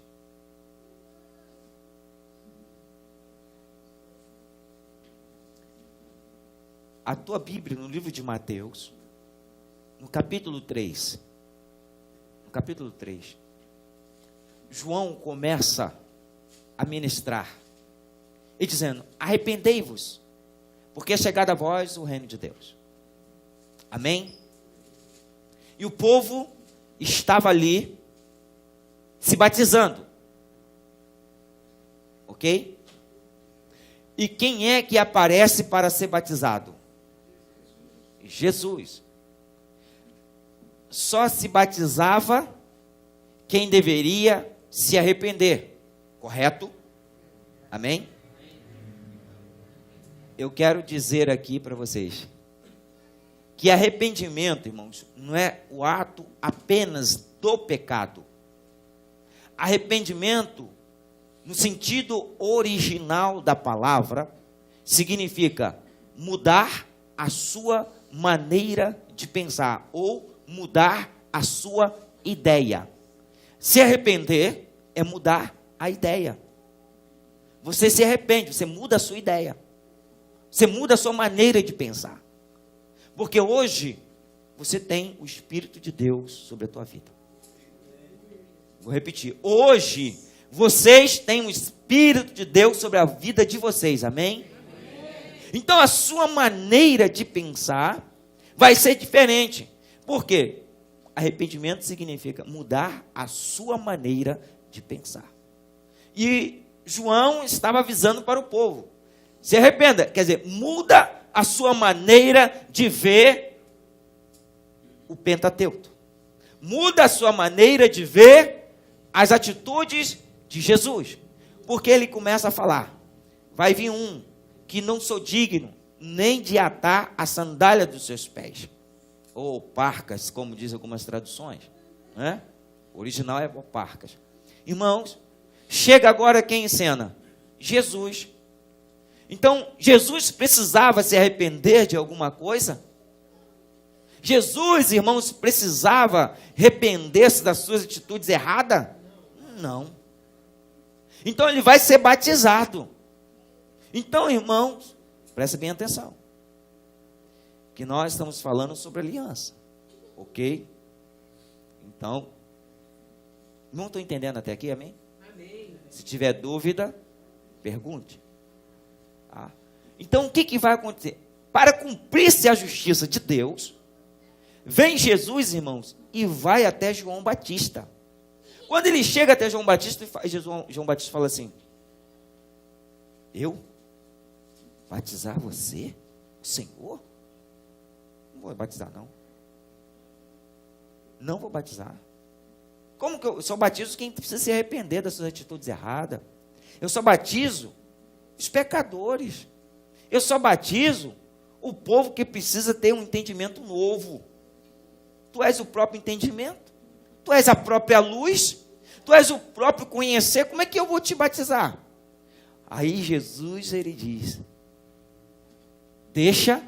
A tua Bíblia, no livro de Mateus, no capítulo 3, João começa a ministrar, e dizendo, arrependei-vos, porque é chegado a vós o reino de Deus. Amém? E o povo estava ali, se batizando. Ok? E quem é que aparece para ser batizado? Jesus. Só se batizava quem deveria se arrepender. Correto? Amém? Eu quero dizer aqui para vocês que arrependimento, irmãos, não é o ato apenas do pecado. Arrependimento, no sentido original da palavra, significa mudar a sua maneira de pensar ou mudar a sua ideia. Se arrepender é mudar a ideia. Você se arrepende, você muda a sua ideia. Você muda a sua maneira de pensar. Porque hoje você tem o Espírito de Deus sobre a tua vida. Vou repetir. Hoje vocês têm o Espírito de Deus sobre a vida de vocês. Amém? Então a sua maneira de pensar vai ser diferente. Por quê? Arrependimento significa mudar a sua maneira de pensar. E João estava avisando para o povo. Se arrependa, quer dizer, muda a sua maneira de ver o Pentateuco. Muda a sua maneira de ver as atitudes de Jesus. Porque ele começa a falar: vai vir um que não sou digno nem de atar a sandália dos seus pés. Ou parcas, como dizem algumas traduções, né? O original é parcas. Irmãos, chega agora quem em cena? Jesus. Então, Jesus precisava se arrepender de alguma coisa? Jesus, irmãos, precisava arrepender-se das suas atitudes erradas? Não. Então, ele vai ser batizado. Então, irmãos, presta bem atenção. Que nós estamos falando sobre aliança. Ok? Então, não estou entendendo até aqui, amém? Amém. Se tiver dúvida, pergunte. Tá? Então, o que vai acontecer? Para cumprir-se a justiça de Deus, vem Jesus, irmãos, e vai até João Batista. Quando ele chega até João Batista, João Batista fala assim: eu? Batizar você? O Senhor? Não vou batizar, não. Não vou batizar. Como que eu só batizo quem precisa se arrepender das suas atitudes erradas? Eu só batizo os pecadores. Eu só batizo o povo que precisa ter um entendimento novo. Tu és o próprio entendimento. Tu és a própria luz. Tu és o próprio conhecer. Como é que eu vou te batizar? Aí Jesus, ele diz: deixa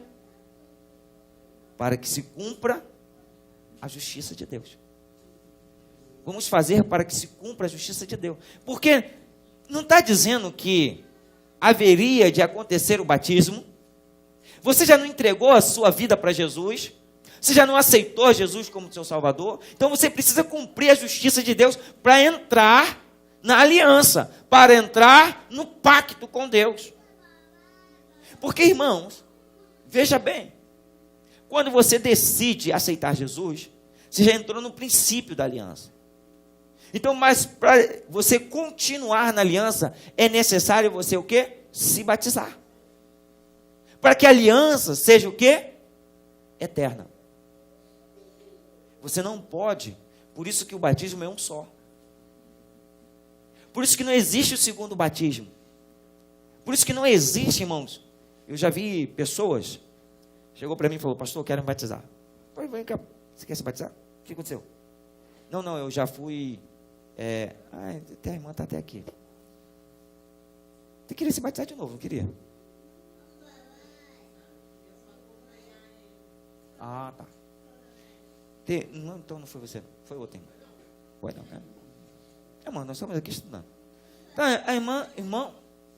para que se cumpra a justiça de Deus. Vamos fazer para que se cumpra a justiça de Deus. Porque não está dizendo que haveria de acontecer o batismo. Você já não entregou a sua vida para Jesus? Você já não aceitou Jesus como seu Salvador? Então você precisa cumprir a justiça de Deus para entrar na aliança, para entrar no pacto com Deus. Porque, irmãos, veja bem, quando você decide aceitar Jesus, você já entrou no princípio da aliança. Então, mas para você continuar na aliança, é necessário você o quê? Se batizar. Para que a aliança seja o quê? Eterna. Você não pode, por isso que o batismo é um só. Por isso que não existe o segundo batismo. Por isso que não existe, irmãos. Eu já vi pessoas, chegou para mim e falou: pastor, eu quero me batizar. Eu falei: você quer se batizar? O que aconteceu? Não, eu já fui... até a irmã está até aqui. Você queria se batizar de novo, não queria? Ah, tá. Não, então não foi você, foi outra irmã. Foi não, né? Irmã, nós estamos aqui estudando. Então, a irmã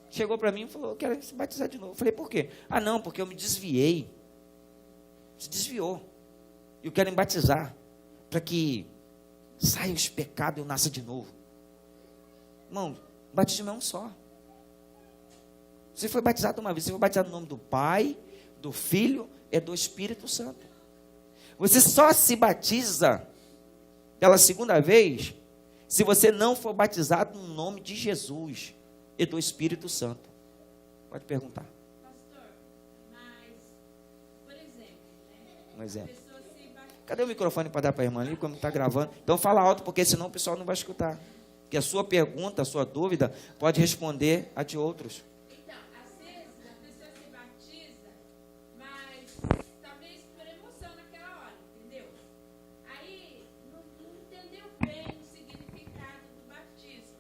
chegou para mim e falou: eu quero se batizar de novo. Eu falei: por quê? Ah, não, porque eu me desviei. Se desviou. Eu quero me batizar para que saia os pecados e eu nasça de novo. Irmão, o batismo é um só. Você foi batizado uma vez, você foi batizado no nome do Pai, do Filho e do Espírito Santo. Você só se batiza pela segunda vez se você não for batizado no nome de Jesus e do Espírito Santo. Pode perguntar. Pastor, mas, por exemplo, né? Um exemplo. A pessoa se batiza. Cadê o microfone para dar para a irmã ali, como está gravando? Então fala alto, porque senão o pessoal não vai escutar. Porque a sua pergunta, a sua dúvida, pode responder a de outros. Então, às vezes a pessoa se batiza, mas talvez por emoção naquela hora, entendeu? Aí não entendeu bem o significado do batismo.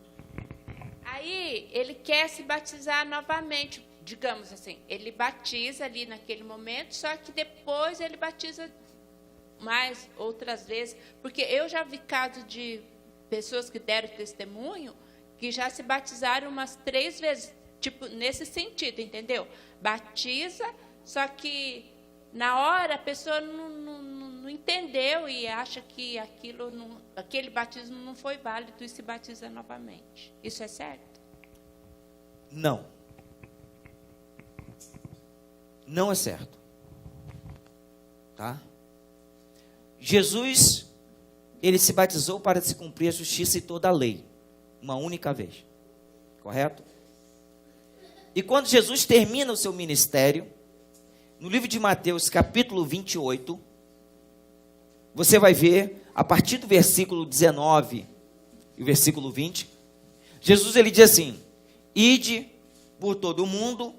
Aí ele quer se batizar novamente, digamos assim, ele batiza ali naquele momento, só que depois ele batiza mais outras vezes, porque eu já vi casos de pessoas que deram testemunho que já se batizaram umas 3 vezes, tipo, nesse sentido, entendeu? Batiza, só que na hora a pessoa não entendeu e acha que aquele batismo não foi válido e se batiza novamente. Isso é certo? Não. Não é certo. Tá? Jesus, ele se batizou para se cumprir a justiça e toda a lei, uma única vez, correto? E quando Jesus termina o seu ministério, no livro de Mateus, capítulo 28, você vai ver, a partir do versículo 19 e o versículo 20, Jesus ele diz assim: ide por todo o mundo,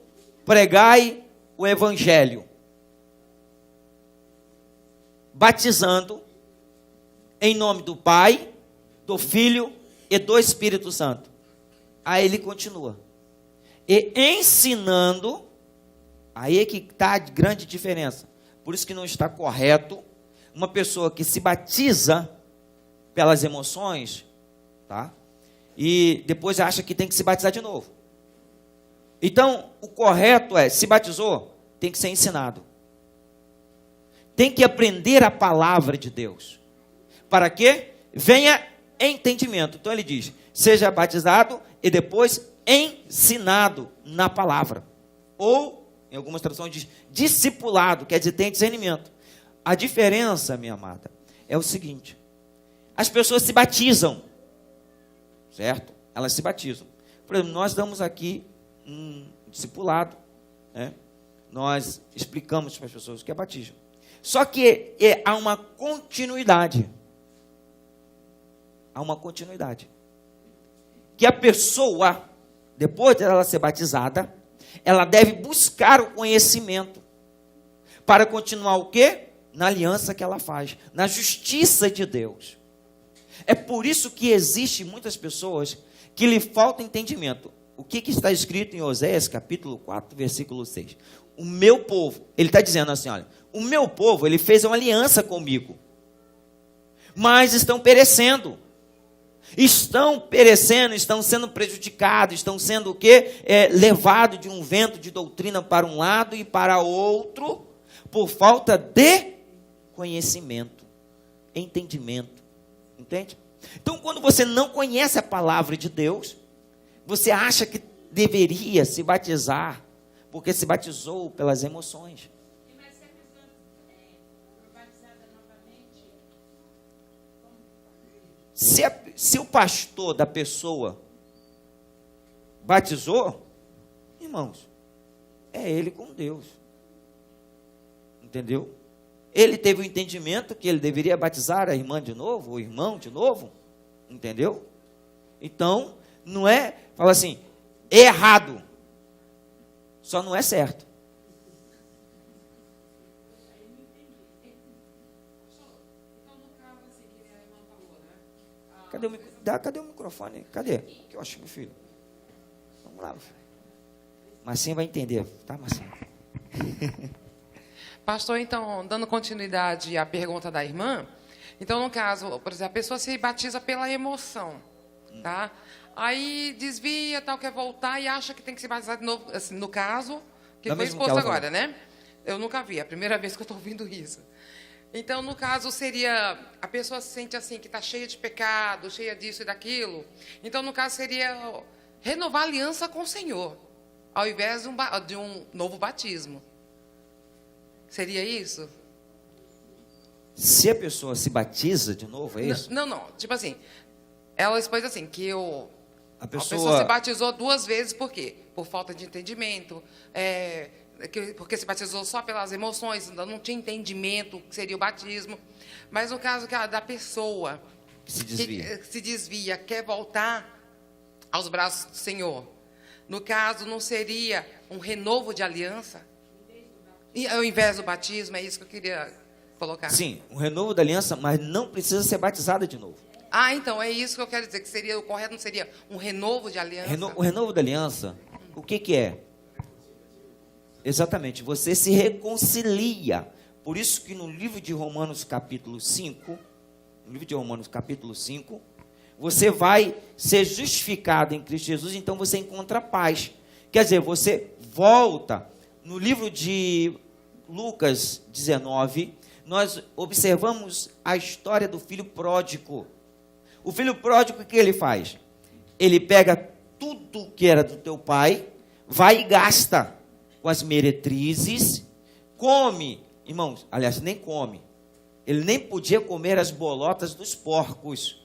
pregai o evangelho, batizando em nome do Pai, do Filho e do Espírito Santo. Aí ele continua. E ensinando, aí é que está a grande diferença. Por isso que não está correto uma pessoa que se batiza pelas emoções, tá? E depois acha que tem que se batizar de novo. Então, o correto é, se batizou, tem que ser ensinado. Tem que aprender a palavra de Deus. Para que venha entendimento. Então ele diz, seja batizado e depois ensinado na palavra. Ou, em algumas traduções diz, discipulado, quer dizer, tem discernimento. A diferença, minha amada, é o seguinte. As pessoas se batizam. Certo? Elas se batizam. Por exemplo, nós damos aqui um discipulado, né? Nós explicamos para as pessoas o que é batismo. Só que há uma continuidade. Há uma continuidade. Que a pessoa, depois de ela ser batizada, ela deve buscar o conhecimento para continuar o quê? Na aliança que ela faz, na justiça de Deus. É por isso que existe muitas pessoas que lhe falta entendimento. O que está escrito em Oséias, capítulo 4, versículo 6? O meu povo, ele está dizendo assim, olha, o meu povo, ele fez uma aliança comigo, mas estão perecendo. Estão perecendo, estão sendo prejudicados, estão sendo o quê? Levados de um vento de doutrina para um lado e para outro, por falta de conhecimento, entendimento. Entende? Então, quando você não conhece a palavra de Deus, você acha que deveria se batizar, porque se batizou pelas emoções. Mas se a pessoa for batizada novamente, Se o pastor da pessoa batizou, irmãos, é ele com Deus. Entendeu? Ele teve o entendimento que ele deveria batizar a irmã de novo, o irmão de novo. Entendeu? Então, não é, fala assim, é errado. Só não é certo. Cadê o microfone? Cadê? Que eu acho, meu filho. Vamos lá, meu filho. Marcinha vai entender, tá, Marcinha? Pastor, então, dando continuidade à pergunta da irmã, então, no caso, por exemplo, a pessoa se batiza pela emoção, tá? Aí desvia, tal, quer voltar e acha que tem que se batizar de novo, assim, no caso, que foi exposto agora, né? Eu nunca vi, é a primeira vez que eu estou ouvindo isso. Então, no caso, seria, a pessoa se sente assim, que está cheia de pecado, cheia disso e daquilo. Então, no caso, seria renovar a aliança com o Senhor, ao invés de um novo batismo. Seria isso? Se a pessoa se batiza de novo, é isso? Não. Tipo assim, ela expôs assim, que a pessoa se batizou 2 vezes, por quê? Por falta de entendimento, porque se batizou só pelas emoções, ainda não tinha entendimento que seria o batismo. Mas no caso da pessoa que se desvia, quer voltar aos braços do Senhor, no caso, não seria um renovo de aliança? Ao invés do batismo, é isso que eu queria colocar. Sim, um renovo da aliança, mas não precisa ser batizada de novo. Ah, então, é isso que eu quero dizer, que seria o correto, não seria um renovo de aliança? O renovo da aliança, o que é? Exatamente, você se reconcilia. Por isso que no livro de Romanos capítulo 5, você vai ser justificado em Cristo Jesus, então você encontra paz. Quer dizer, você volta. No livro de Lucas 19, nós observamos a história do filho pródigo. O filho pródigo, o que ele faz? Ele pega tudo que era do teu pai, vai e gasta com as meretrizes, come, irmãos, aliás, nem come. Ele nem podia comer as bolotas dos porcos.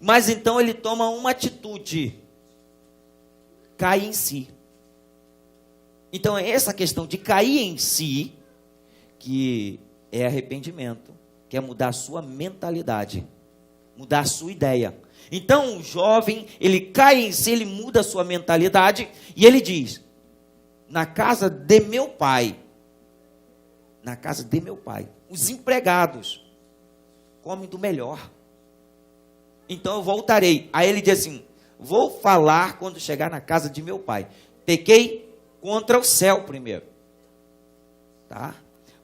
Mas então ele toma uma atitude, cai em si. Então é essa questão de cair em si, que é arrependimento, que é mudar a sua mentalidade, mudar a sua ideia. Então o jovem, ele cai em si, ele muda a sua mentalidade, e ele diz, na casa de meu pai, os empregados comem do melhor. Então eu voltarei. Aí ele diz assim, vou falar quando chegar na casa de meu pai. Pequei contra o céu primeiro. Tá?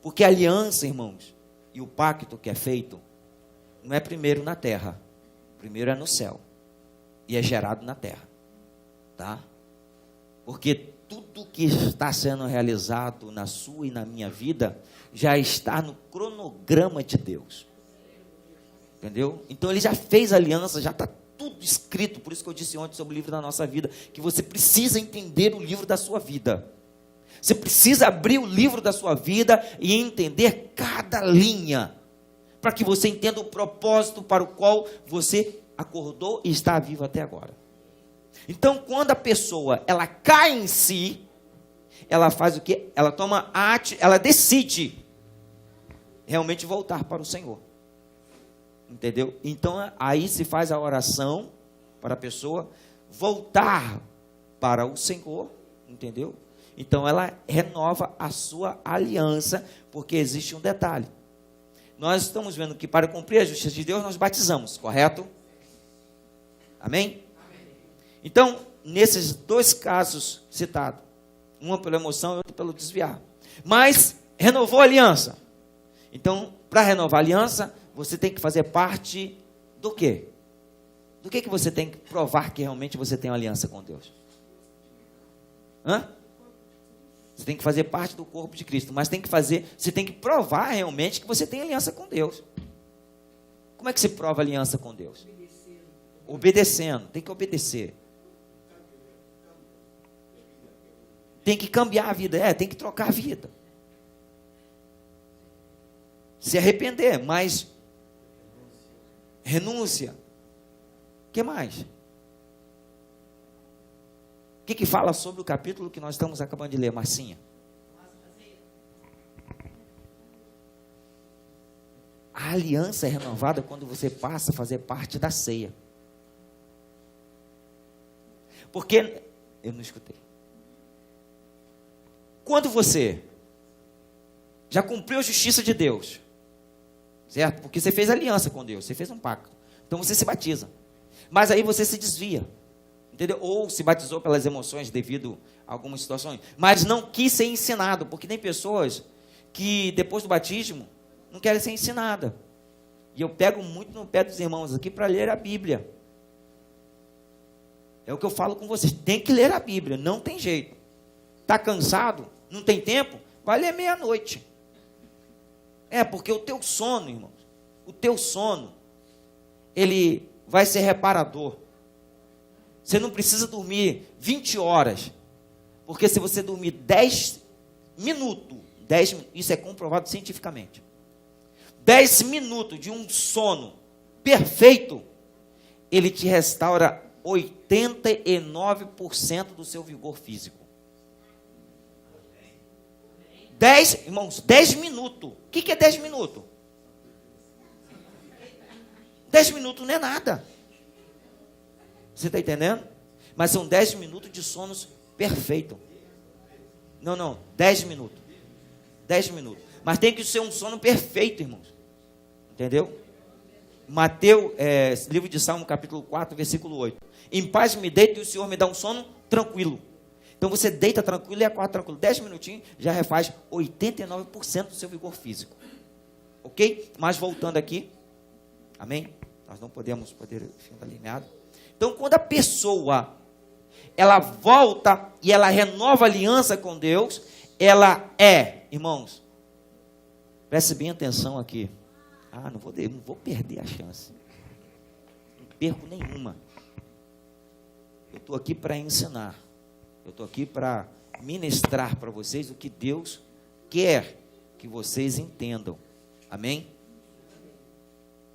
Porque a aliança, irmãos, e o pacto que é feito, não é primeiro na terra. Primeiro é no céu. E é gerado na terra. Tá? Porque tudo que está sendo realizado na sua e na minha vida, já está no cronograma de Deus. Entendeu? Então ele já fez aliança, já está tudo escrito. Por isso que eu disse ontem sobre o livro da nossa vida, que você precisa entender o livro da sua vida. Você precisa abrir o livro da sua vida e entender cada linha, para que você entenda o propósito para o qual você acordou e está vivo até agora. Então, quando a pessoa, ela cai em si, ela faz o quê? Ela toma ela decide realmente voltar para o Senhor. Entendeu? Então, aí se faz a oração para a pessoa voltar para o Senhor, entendeu? Então, ela renova a sua aliança, porque existe um detalhe. Nós estamos vendo que para cumprir a justiça de Deus, nós batizamos, correto? Amém? Então, nesses dois casos citados, uma pela emoção e outra pelo desviar. Mas, renovou a aliança. Então, para renovar a aliança, você tem que fazer parte do quê? Do que você tem que provar que realmente você tem uma aliança com Deus? Você tem que fazer parte do corpo de Cristo, mas você tem que provar realmente que você tem aliança com Deus. Como é que se prova aliança com Deus? Obedecendo, tem que obedecer. Tem que cambiar a vida, tem que trocar a vida. Se arrepender, mas renúncia. O que mais? O que fala sobre o capítulo que nós estamos acabando de ler, Marcinha? A aliança é renovada quando você passa a fazer parte da ceia. Porque, eu não escutei. Quando você já cumpriu a justiça de Deus, certo? Porque você fez aliança com Deus, você fez um pacto. Então você se batiza. Mas aí você se desvia. Entendeu? Ou se batizou pelas emoções devido a algumas situações. Mas não quis ser ensinado. Porque tem pessoas que depois do batismo não querem ser ensinadas. E eu pego muito no pé dos irmãos aqui para ler a Bíblia. É o que eu falo com vocês. Tem que ler a Bíblia, não tem jeito. Está cansado? Não tem tempo? Vai ler meia-noite. Porque o teu sono, irmãos, o teu sono, ele vai ser reparador. Você não precisa dormir 20 horas. Porque se você dormir 10 minutos, isso é comprovado cientificamente. 10 minutos de um sono perfeito, ele te restaura 89% do seu vigor físico. 10 minutos. O que é 10 minutos? 10 minutos não é nada. Você está entendendo? Mas são 10 minutos de sonos perfeito. Não, 10 minutos. 10 minutos. Mas tem que ser um sono perfeito, irmãos. Entendeu? Mateus, livro de Salmo, capítulo 4, versículo 8. Em paz me deito e o Senhor me dá um sono tranquilo. Então você deita tranquilo e acorda tranquilo. 10 minutinhos já refaz 89% do seu vigor físico. Ok? Mas voltando aqui. Amém? Nós não podemos fim da lineada. Então quando a pessoa, ela volta e ela renova a aliança com Deus, ela irmãos, preste bem atenção aqui. Não vou perder a chance. Não perco nenhuma. Eu estou aqui para ensinar. Eu estou aqui para ministrar para vocês o que Deus quer que vocês entendam. Amém?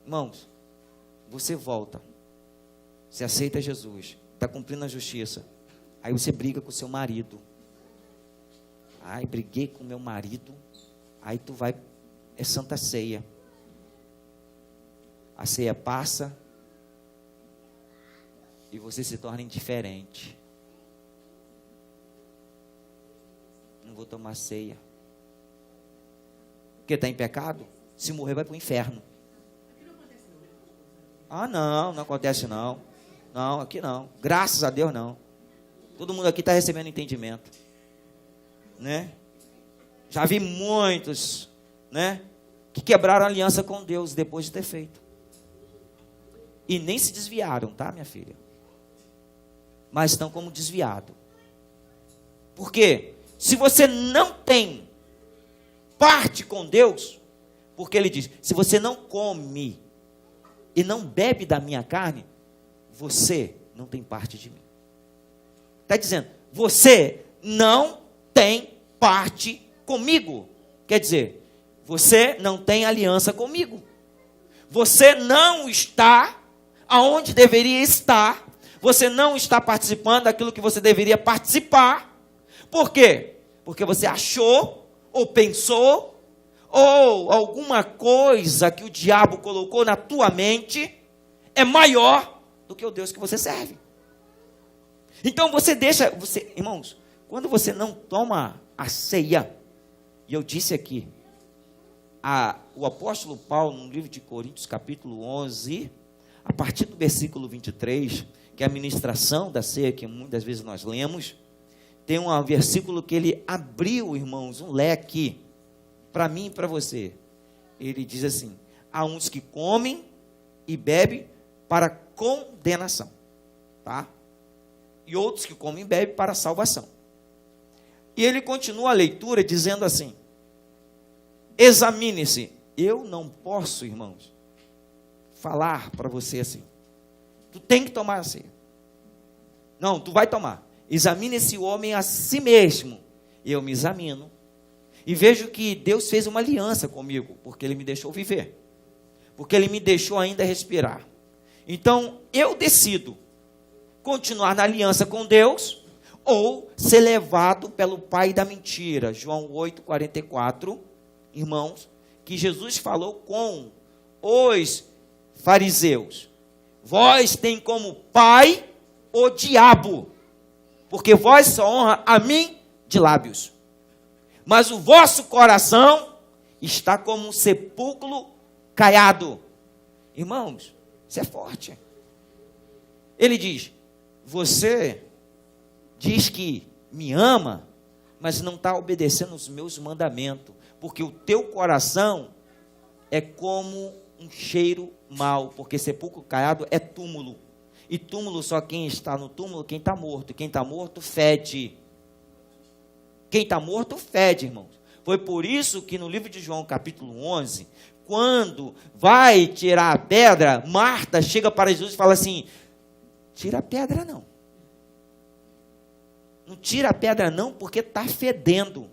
Irmãos, você volta. Você aceita Jesus. Está cumprindo a justiça. Aí você briga com o seu marido. Ai, briguei com meu marido. Aí tu vai, é Santa Ceia. A ceia passa e você se torna indiferente. Não vou tomar ceia. Porque está em pecado? Se morrer vai para o inferno. Ah, não, não acontece não. Não, aqui não. Graças a Deus não. Todo mundo aqui está recebendo entendimento. Né? Já vi muitos, né, que quebraram a aliança com Deus depois de ter feito. E nem se desviaram, tá, minha filha? Mas estão como desviado. Por quê? Se você não tem parte com Deus, porque ele diz, se você não come e não bebe da minha carne, você não tem parte de mim. Está dizendo, você não tem parte comigo. Quer dizer, você não tem aliança comigo. Você não está aonde deveria estar. Você não está participando daquilo que você deveria participar. Por quê? Porque você achou, ou pensou, ou alguma coisa que o diabo colocou na tua mente é maior do que o Deus que você serve. Então você deixa, irmãos, quando você não toma a ceia, e eu disse aqui, o apóstolo Paulo, no livro de Coríntios, capítulo 11, a partir do versículo 23, que é a ministração da ceia, que muitas vezes nós lemos, tem um versículo que ele abriu, irmãos, um leque, para mim e para você. Ele diz assim, há uns que comem e bebem para condenação, tá? E outros que comem e bebem para salvação. E ele continua a leitura dizendo assim, examine-se. Eu não posso, irmãos, falar para você assim, tu tem que tomar a ceia. Não, tu vai tomar. Examine esse homem a si mesmo. Eu me examino e vejo que Deus fez uma aliança comigo, porque Ele me deixou viver, porque Ele me deixou ainda respirar. Então, eu decido continuar na aliança com Deus ou ser levado pelo pai da mentira. João 8,44, irmãos, que Jesus falou com os fariseus. Vós tem como pai o diabo, porque vós só honra a mim de lábios, mas o vosso coração está como um sepulcro caiado. Irmãos, isso é forte. Ele diz, você diz que me ama, mas não está obedecendo os meus mandamentos, porque o teu coração é como um cheiro mau, porque sepulcro caiado é túmulo. E túmulo só quem está no túmulo, quem está morto. E quem está morto fede. Quem está morto fede, irmãos. Foi por isso que no livro de João, capítulo 11, quando vai tirar a pedra, Marta chega para Jesus e fala assim, tira a pedra não. Não tira a pedra não, porque está fedendo.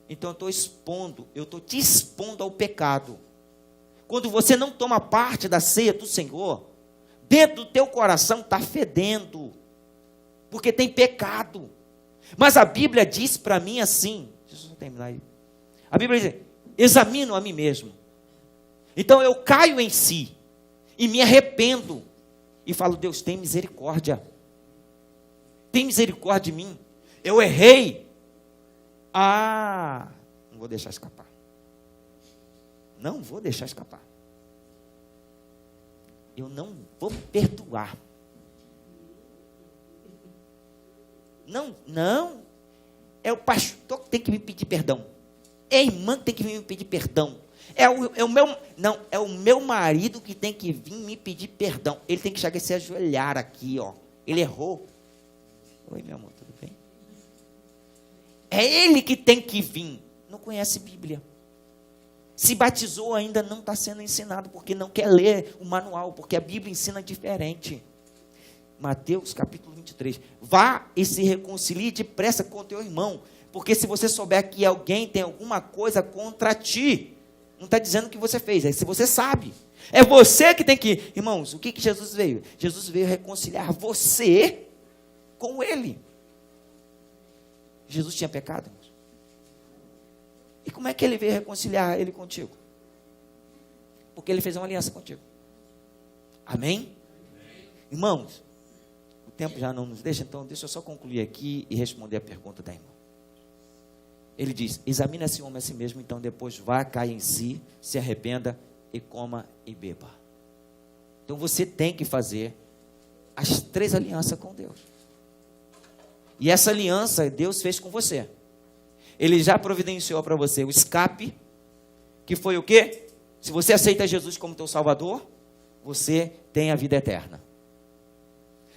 Então eu estou te expondo ao pecado. Quando você não toma parte da ceia do Senhor, dentro do teu coração está fedendo, porque tem pecado. Mas a Bíblia diz para mim assim, deixa eu terminar aí. A Bíblia diz, examino a mim mesmo. Então eu caio em si, e me arrependo, e falo, Deus, tem misericórdia. Tem misericórdia de mim. Eu errei. Não vou deixar escapar. Não vou deixar escapar. Eu não vou perdoar. Não. É o pastor que tem que me pedir perdão. É a irmã que tem que vir me pedir perdão. É o meu marido que tem que vir me pedir perdão. Ele tem que chegar e se ajoelhar aqui, ó. Ele errou. Oi, meu amor, tudo bem? É ele que tem que vir. Não conhece Bíblia. Se batizou ainda não está sendo ensinado, porque não quer ler o manual, porque a Bíblia ensina diferente. Mateus capítulo 23. Vá e se reconcilie depressa com o teu irmão, porque se você souber que alguém tem alguma coisa contra ti, não está dizendo o que você fez, é se você sabe. É você que tem que... Irmãos, o que Jesus veio? Jesus veio reconciliar você com ele. Jesus tinha pecado, irmãos? E como é que ele veio reconciliar ele contigo? Porque ele fez uma aliança contigo. Amém? Irmãos, o tempo já não nos deixa, então deixa eu só concluir aqui e responder a pergunta da irmã. Ele diz: examine-se o homem a si mesmo, então depois vá, caia em si, se arrependa e coma e beba. Então você tem que fazer as 3 alianças com Deus. E essa aliança Deus fez com você. Ele já providenciou para você o escape, que foi o quê? Se você aceita Jesus como teu Salvador, você tem a vida eterna.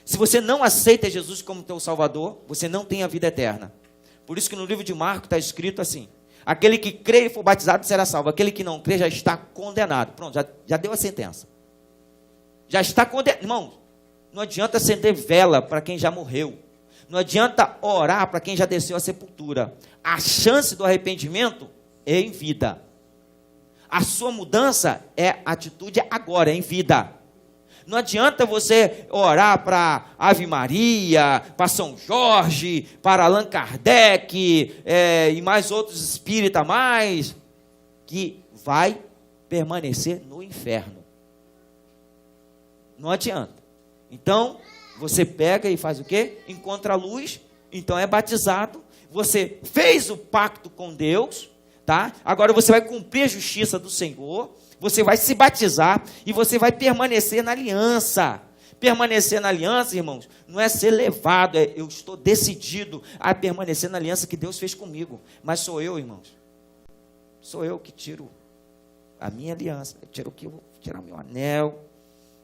Se você não aceita Jesus como teu Salvador, você não tem a vida eterna. Por isso que no livro de Marcos está escrito assim: aquele que crê e for batizado será salvo, aquele que não crê já está condenado. Pronto, já deu a sentença. Já está condenado. Irmão, não adianta acender vela para quem já morreu. Não adianta orar para quem já desceu à sepultura. A chance do arrependimento é em vida. A sua mudança é atitude agora, é em vida. Não adianta você orar para Ave Maria, para São Jorge, para Allan Kardec e mais outros espíritas mais, que vai permanecer no inferno. Não adianta. Então, você pega e faz o quê? Encontra a luz, então é batizado. Você fez o pacto com Deus, tá? Agora você vai cumprir a justiça do Senhor. Você vai se batizar e você vai permanecer na aliança. Permanecer na aliança, irmãos, não é ser levado, eu estou decidido a permanecer na aliança que Deus fez comigo. Mas sou eu, irmãos. Sou eu que tiro a minha aliança. Eu vou tirar meu anel,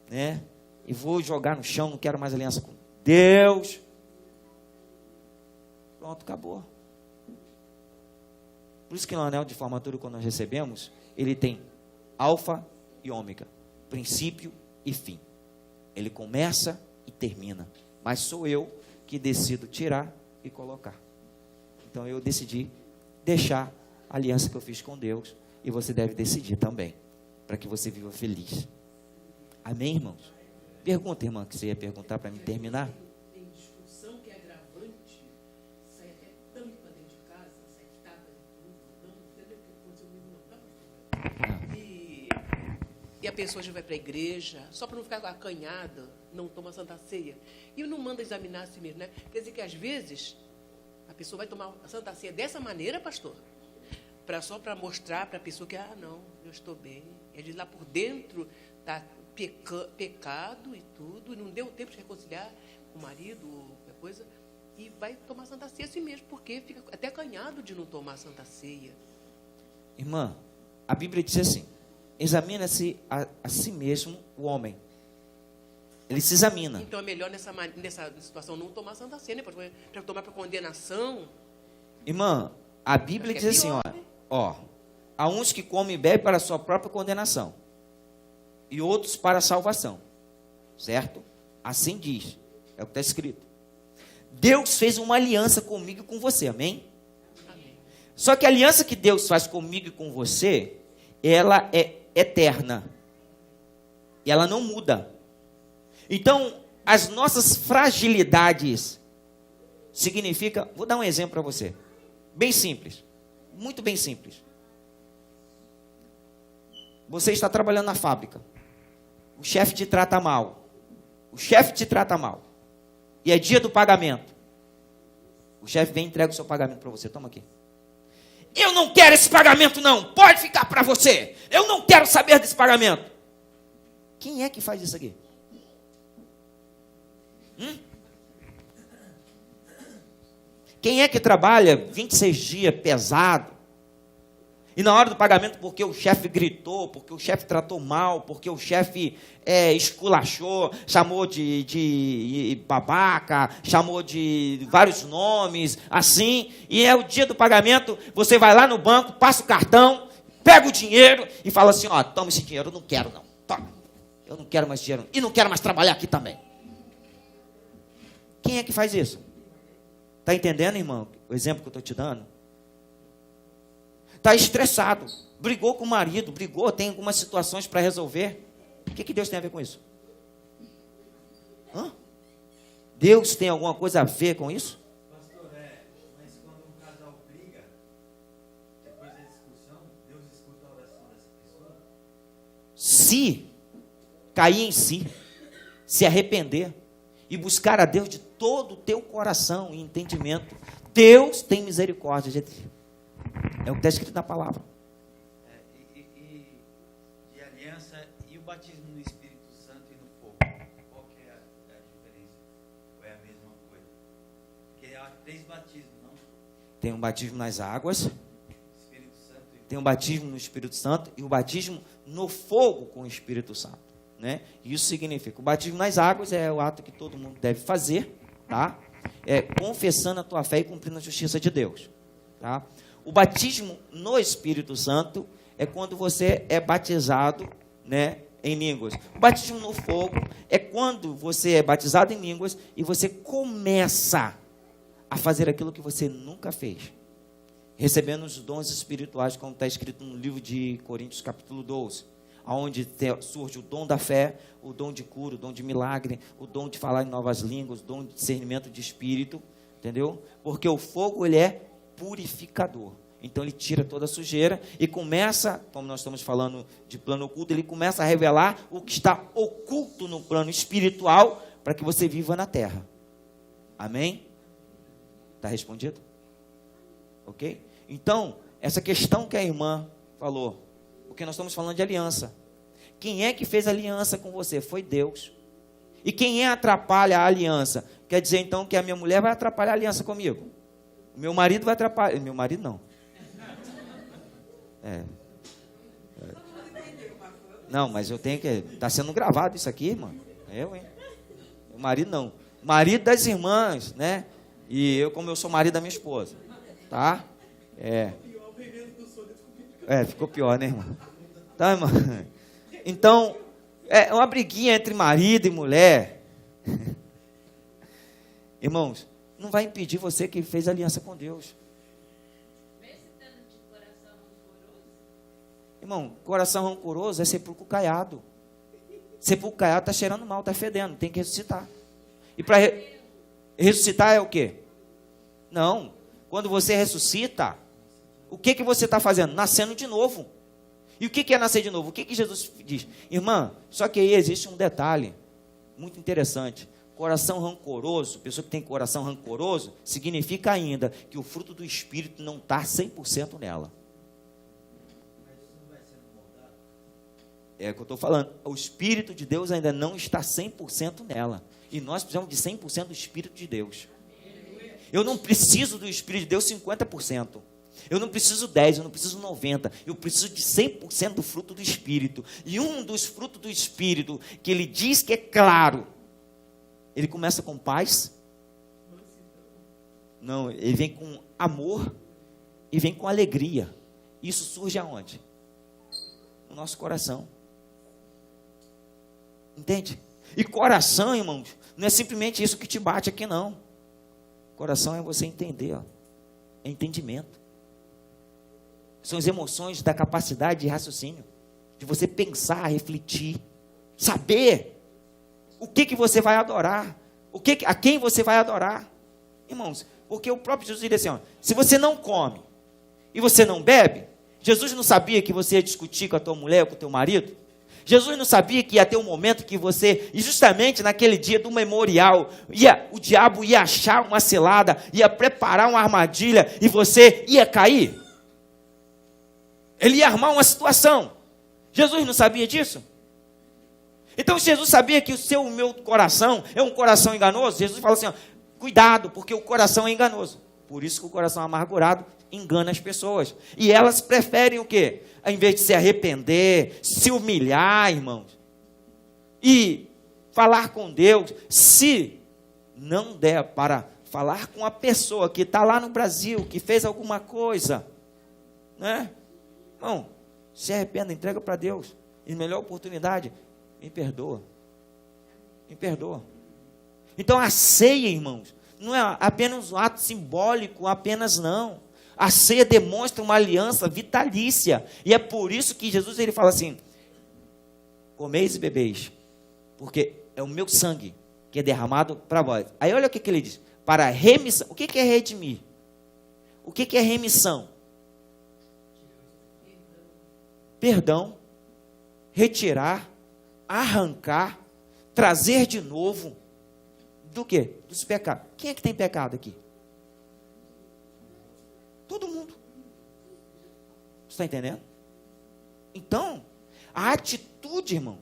né? E vou jogar no chão, não quero mais aliança com Deus. Pronto, acabou. Por isso que no anel de formatura, quando nós recebemos, ele tem alfa e ômega, princípio e fim. Ele começa e termina. Mas sou eu que decido tirar e colocar. Então eu decidi deixar a aliança que eu fiz com Deus. E você deve decidir também, para que você viva feliz. Amém, irmãos? Pergunta, irmã, que você ia perguntar para me terminar. Tem discussão que é agravante, sai até tampa dentro de casa, sai tapa de tudo, não deve acontecer comigo não, tá? E a pessoa já vai para a igreja, só para não ficar acanhada, não toma Santa Ceia. E não manda examinar a si mesmo, né? Quer dizer que às vezes a pessoa vai tomar a Santa Ceia dessa maneira, pastor, só para mostrar para a pessoa que, não, eu estou bem. É de lá por dentro está pecado e tudo, e não deu tempo de reconciliar com o marido ou qualquer coisa, e vai tomar Santa Ceia assim mesmo, porque fica até acanhado de não tomar Santa Ceia. Irmã, a Bíblia diz assim: examina-se a si mesmo o homem. Ele se examina. Então é melhor nessa situação não tomar Santa Ceia, né? Para tomar para condenação. Irmã, a Bíblia diz assim, pior, né? Há uns que comem e bebem para a sua própria condenação, e outros para a salvação. Certo? Assim diz. É o que está escrito. Deus fez uma aliança comigo e com você, amém? Amém. Só que a aliança que Deus faz comigo e com você, ela é eterna. E ela não muda. Então, as nossas fragilidades significa, vou dar um exemplo para você. Bem simples. Muito bem simples. Você está trabalhando na fábrica. O chefe te trata mal. O chefe te trata mal. E é dia do pagamento. O chefe vem e entrega o seu pagamento para você. Toma aqui. Eu não quero esse pagamento não. Pode ficar para você. Eu não quero saber desse pagamento. Quem é que faz isso aqui? Quem é que trabalha 26 dias pesado? E na hora do pagamento, porque o chefe gritou, porque o chefe tratou mal, porque o chefe esculachou, chamou de babaca, chamou de vários nomes, assim, e é o dia do pagamento, você vai lá no banco, passa o cartão, pega o dinheiro e fala assim, toma esse dinheiro, eu não quero não, toma, eu não quero mais dinheiro, e não quero mais trabalhar aqui também. Quem é que faz isso? Está entendendo, irmão, o exemplo que eu estou te dando? Está estressado, brigou com o marido, tem algumas situações para resolver. O que Deus tem a ver com isso? Deus tem alguma coisa a ver com isso? Pastor, mas quando um casal briga, depois eles si, cair em si, se arrepender e buscar a Deus de todo o teu coração e entendimento, Deus tem misericórdia de ti. É o que está escrito na palavra. De aliança e o batismo no Espírito Santo e no fogo. Qual que é a diferença? Ou é a mesma coisa? Porque há 3 batismos, não? Tem um batismo nas águas, Espírito Santo e tem um batismo no Espírito Santo e o batismo no fogo com o Espírito Santo, né? Isso significa, o batismo nas águas é o ato que todo mundo deve fazer, tá? É confessando a tua fé e cumprindo a justiça de Deus, tá? O batismo no Espírito Santo é quando você é batizado, né, em línguas. O batismo no fogo é quando você é batizado em línguas e você começa a fazer aquilo que você nunca fez, recebendo os dons espirituais, como está escrito no livro de Coríntios, capítulo 12, onde surge o dom da fé, o dom de cura, o dom de milagre, o dom de falar em novas línguas, o dom de discernimento de espírito, entendeu? Porque o fogo, ele é purificador. Então, ele tira toda a sujeira e começa, como nós estamos falando de plano oculto, ele começa a revelar o que está oculto no plano espiritual para que você viva na terra. Amém? Está respondido? Ok? Então, essa questão que a irmã falou, porque nós estamos falando de aliança. Quem é que fez aliança com você? Foi Deus. E quem atrapalha a aliança? Quer dizer, então, que a minha mulher vai atrapalhar a aliança comigo? O meu marido vai atrapalhar... Meu marido, não. Não, mas eu tenho que... Está sendo gravado isso aqui, irmão. Eu, hein? Meu marido, não. Marido das irmãs, né? E eu, como eu sou marido da minha esposa. Tá? Ficou pior, né, irmão? Tá, irmão? Então, é uma briguinha entre marido e mulher. Irmãos, não vai impedir você que fez aliança com Deus. Irmão, coração rancoroso é sepulcro caiado. Sepulcro caiado está cheirando mal, está fedendo, tem que ressuscitar. E para ressuscitar é o quê? Não, quando você ressuscita, o que você está fazendo? Nascendo de novo. E o que é nascer de novo? O que Jesus diz? Irmã, só que aí existe um detalhe muito interessante. Coração rancoroso, pessoa que tem coração rancoroso, significa ainda que o fruto do Espírito não está 100% nela. É o que eu estou falando. O Espírito de Deus ainda não está 100% nela. E nós precisamos de 100% do Espírito de Deus. Eu não preciso do Espírito de Deus 50%. Eu não preciso 10%, eu não preciso 90%. Eu preciso de 100% do fruto do Espírito. E um dos frutos do Espírito, que ele diz que é claro, ele começa com paz. Não, ele vem com amor e vem com alegria. Isso surge aonde? No nosso coração. Entende? E coração, irmãos, não é simplesmente isso que te bate aqui, não. Coração é você entender, ó. É entendimento. São as emoções da capacidade de raciocínio, de você pensar, refletir, saber o que você vai adorar, a quem você vai adorar. Irmãos, porque o próprio Jesus diz assim, ó, se você não come e você não bebe, Jesus não sabia que você ia discutir com a tua mulher ou com o teu marido? Jesus não sabia que ia ter um momento que você, e justamente naquele dia do memorial, o diabo ia achar uma cilada, ia preparar uma armadilha e você ia cair? Ele ia armar uma situação. Jesus não sabia disso? Então Jesus sabia que o meu coração é um coração enganoso. Jesus fala assim, ó, cuidado, porque o coração é enganoso. Por isso que o coração amargurado engana as pessoas. E elas preferem o quê? Ao invés de se arrepender, se humilhar, irmãos, e falar com Deus, se não der para falar com a pessoa que está lá no Brasil, que fez alguma coisa, né? Não, se arrependa, entrega para Deus. E melhor oportunidade, me perdoa. Me perdoa. Então a ceia, irmãos, não é apenas um ato simbólico, apenas não. A ceia demonstra uma aliança vitalícia. E é por isso que Jesus ele fala assim, comeis e bebeis, porque é o meu sangue que é derramado para vós. Aí olha o que ele diz, para remissão. O que é redimir? O que é remissão? Perdão. retirar, arrancar, trazer de novo do quê? Dos pecados. Quem é que tem pecado aqui? Todo mundo. Você está entendendo? Então, a atitude, irmãos,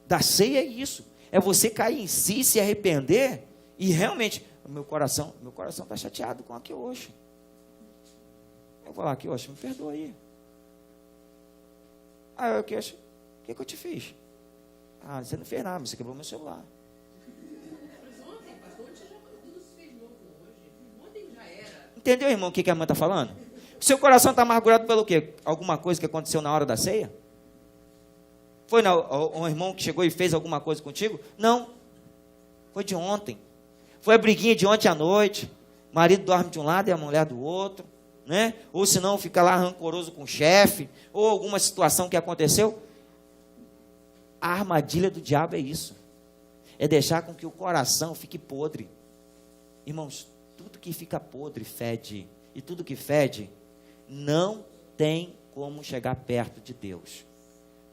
da ceia é isso. É você cair em si, se arrepender e realmente, meu coração está chateado com aqui hoje. Eu vou lá aqui hoje, me perdoa aí. Ah, o que eu te fiz? Ah, você não fez nada, você quebrou meu celular. Mas ontem, pastor, ontem tudo se fez novo hoje. Ontem já era. Entendeu, irmão, o que a irmã está falando? Seu coração está amargurado pelo quê? Alguma coisa que aconteceu na hora da ceia? Foi um irmão que chegou e fez alguma coisa contigo? Não. Foi de ontem. Foi a briguinha de ontem à noite. O marido dorme de um lado e a mulher do outro. Né? Ou se não, fica lá rancoroso com o chefe. Ou alguma situação que aconteceu. A armadilha do diabo é isso. É deixar com que o coração fique podre. Irmãos, tudo que fica podre fede. E tudo que fede não tem como chegar perto de Deus.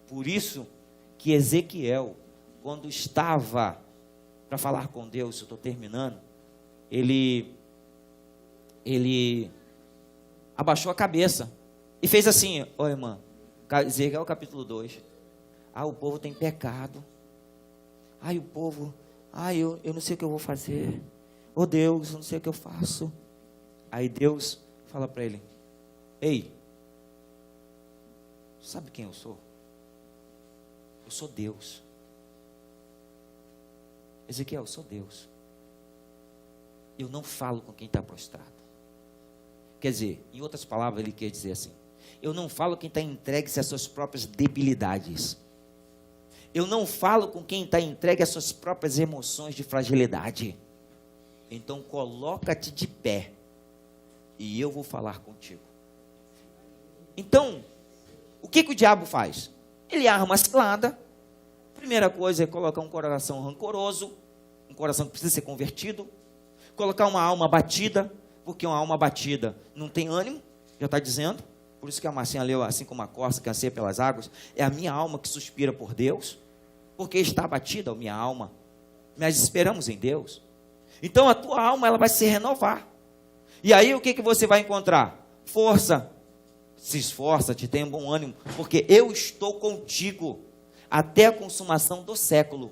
Por isso que Ezequiel, quando estava para falar com Deus, eu estou terminando, ele abaixou a cabeça e fez assim, ó irmã, Ezequiel capítulo 2, o povo tem pecado, o povo, eu não sei o que eu vou fazer, Deus, eu não sei o que eu faço. Aí Deus fala para ele, ei, sabe quem eu sou? Eu sou Deus. Ezequiel, eu sou Deus. Eu não falo com quem está prostrado. Quer dizer, em outras palavras, ele quer dizer assim, eu não falo com quem está entregue às suas próprias debilidades. Eu não falo com quem está entregue às suas próprias emoções de fragilidade. Então coloca-te de pé e eu vou falar contigo. Então, o que o diabo faz? Ele arma uma cilada. Primeira coisa é colocar um coração rancoroso, um coração que precisa ser convertido, colocar uma alma batida, porque uma alma batida não tem ânimo, já está dizendo, por isso que a Marcinha leu, assim como a corça que anseia pelas águas, é a minha alma que suspira por Deus, porque está abatida a minha alma, mas esperamos em Deus. Então a tua alma ela vai se renovar, e aí o que você vai encontrar? Força. Se esforça, te tenha bom ânimo, porque eu estou contigo até a consumação do século.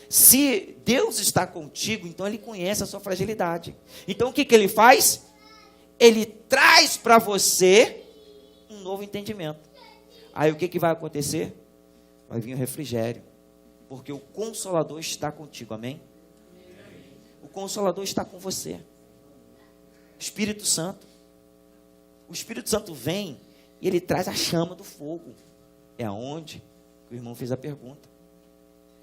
Se Deus está contigo, então Ele conhece a sua fragilidade. Então o que Ele faz? Ele traz para você um novo entendimento. Aí o que vai acontecer? Vai vir o refrigério, porque o Consolador está contigo, amém? O Consolador está com você. Espírito Santo. O Espírito Santo vem e ele traz a chama do fogo. É aonde o irmão fez a pergunta.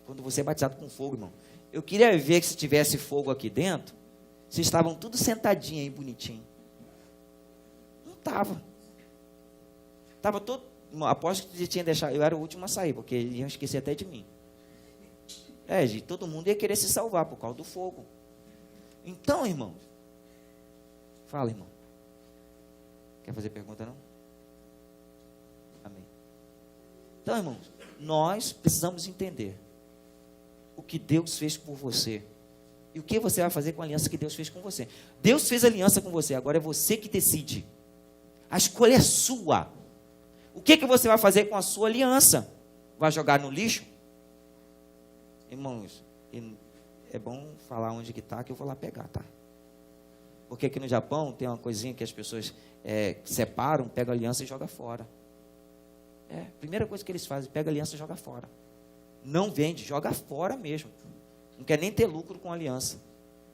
Quando você é batizado com fogo, irmão. Eu queria ver que se tivesse fogo aqui dentro, vocês estavam tudo sentadinho aí, bonitinho. Não estava. Estava todo... Aposto que tinha deixado... Eu era o último a sair, porque iam esquecer até de mim. Gente, todo mundo ia querer se salvar por causa do fogo. Então, irmão. Fala, irmão. Quer fazer pergunta, não? Amém. Então, irmãos, nós precisamos entender o que Deus fez por você e o que você vai fazer com a aliança que Deus fez com você. Deus fez aliança com você, agora é você que decide. A escolha é sua. O que você vai fazer com a sua aliança? Vai jogar no lixo? Irmãos, é bom falar onde que está, que eu vou lá pegar, tá? Porque aqui no Japão tem uma coisinha que as pessoas separam, pegam a aliança e jogam fora. Primeira coisa que eles fazem, pega a aliança e joga fora. Não vende, joga fora mesmo. Não quer nem ter lucro com a aliança.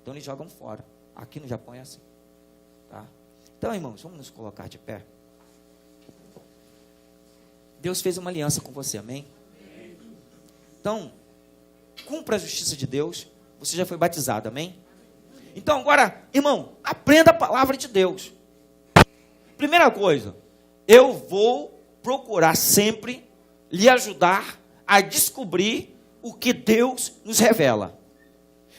Então eles jogam fora. Aqui no Japão é assim. Tá? Então, irmãos, vamos nos colocar de pé. Deus fez uma aliança com você, amém? Então, cumpra a justiça de Deus. Você já foi batizado, amém? Então agora, irmão, aprenda a palavra de Deus. Primeira coisa, eu vou procurar sempre lhe ajudar a descobrir o que Deus nos revela.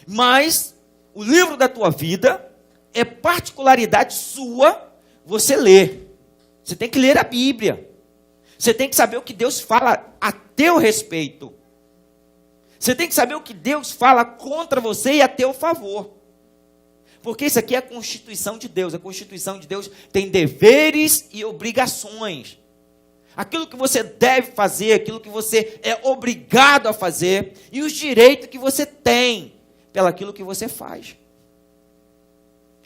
Mas o livro da tua vida é particularidade sua você ler. Você tem que ler a Bíblia. Você tem que saber o que Deus fala a teu respeito. Você tem que saber o que Deus fala contra você e a teu favor. Porque isso aqui é a Constituição de Deus. A Constituição de Deus tem deveres e obrigações. Aquilo que você deve fazer, aquilo que você é obrigado a fazer, e os direitos que você tem pelaquilo que você faz.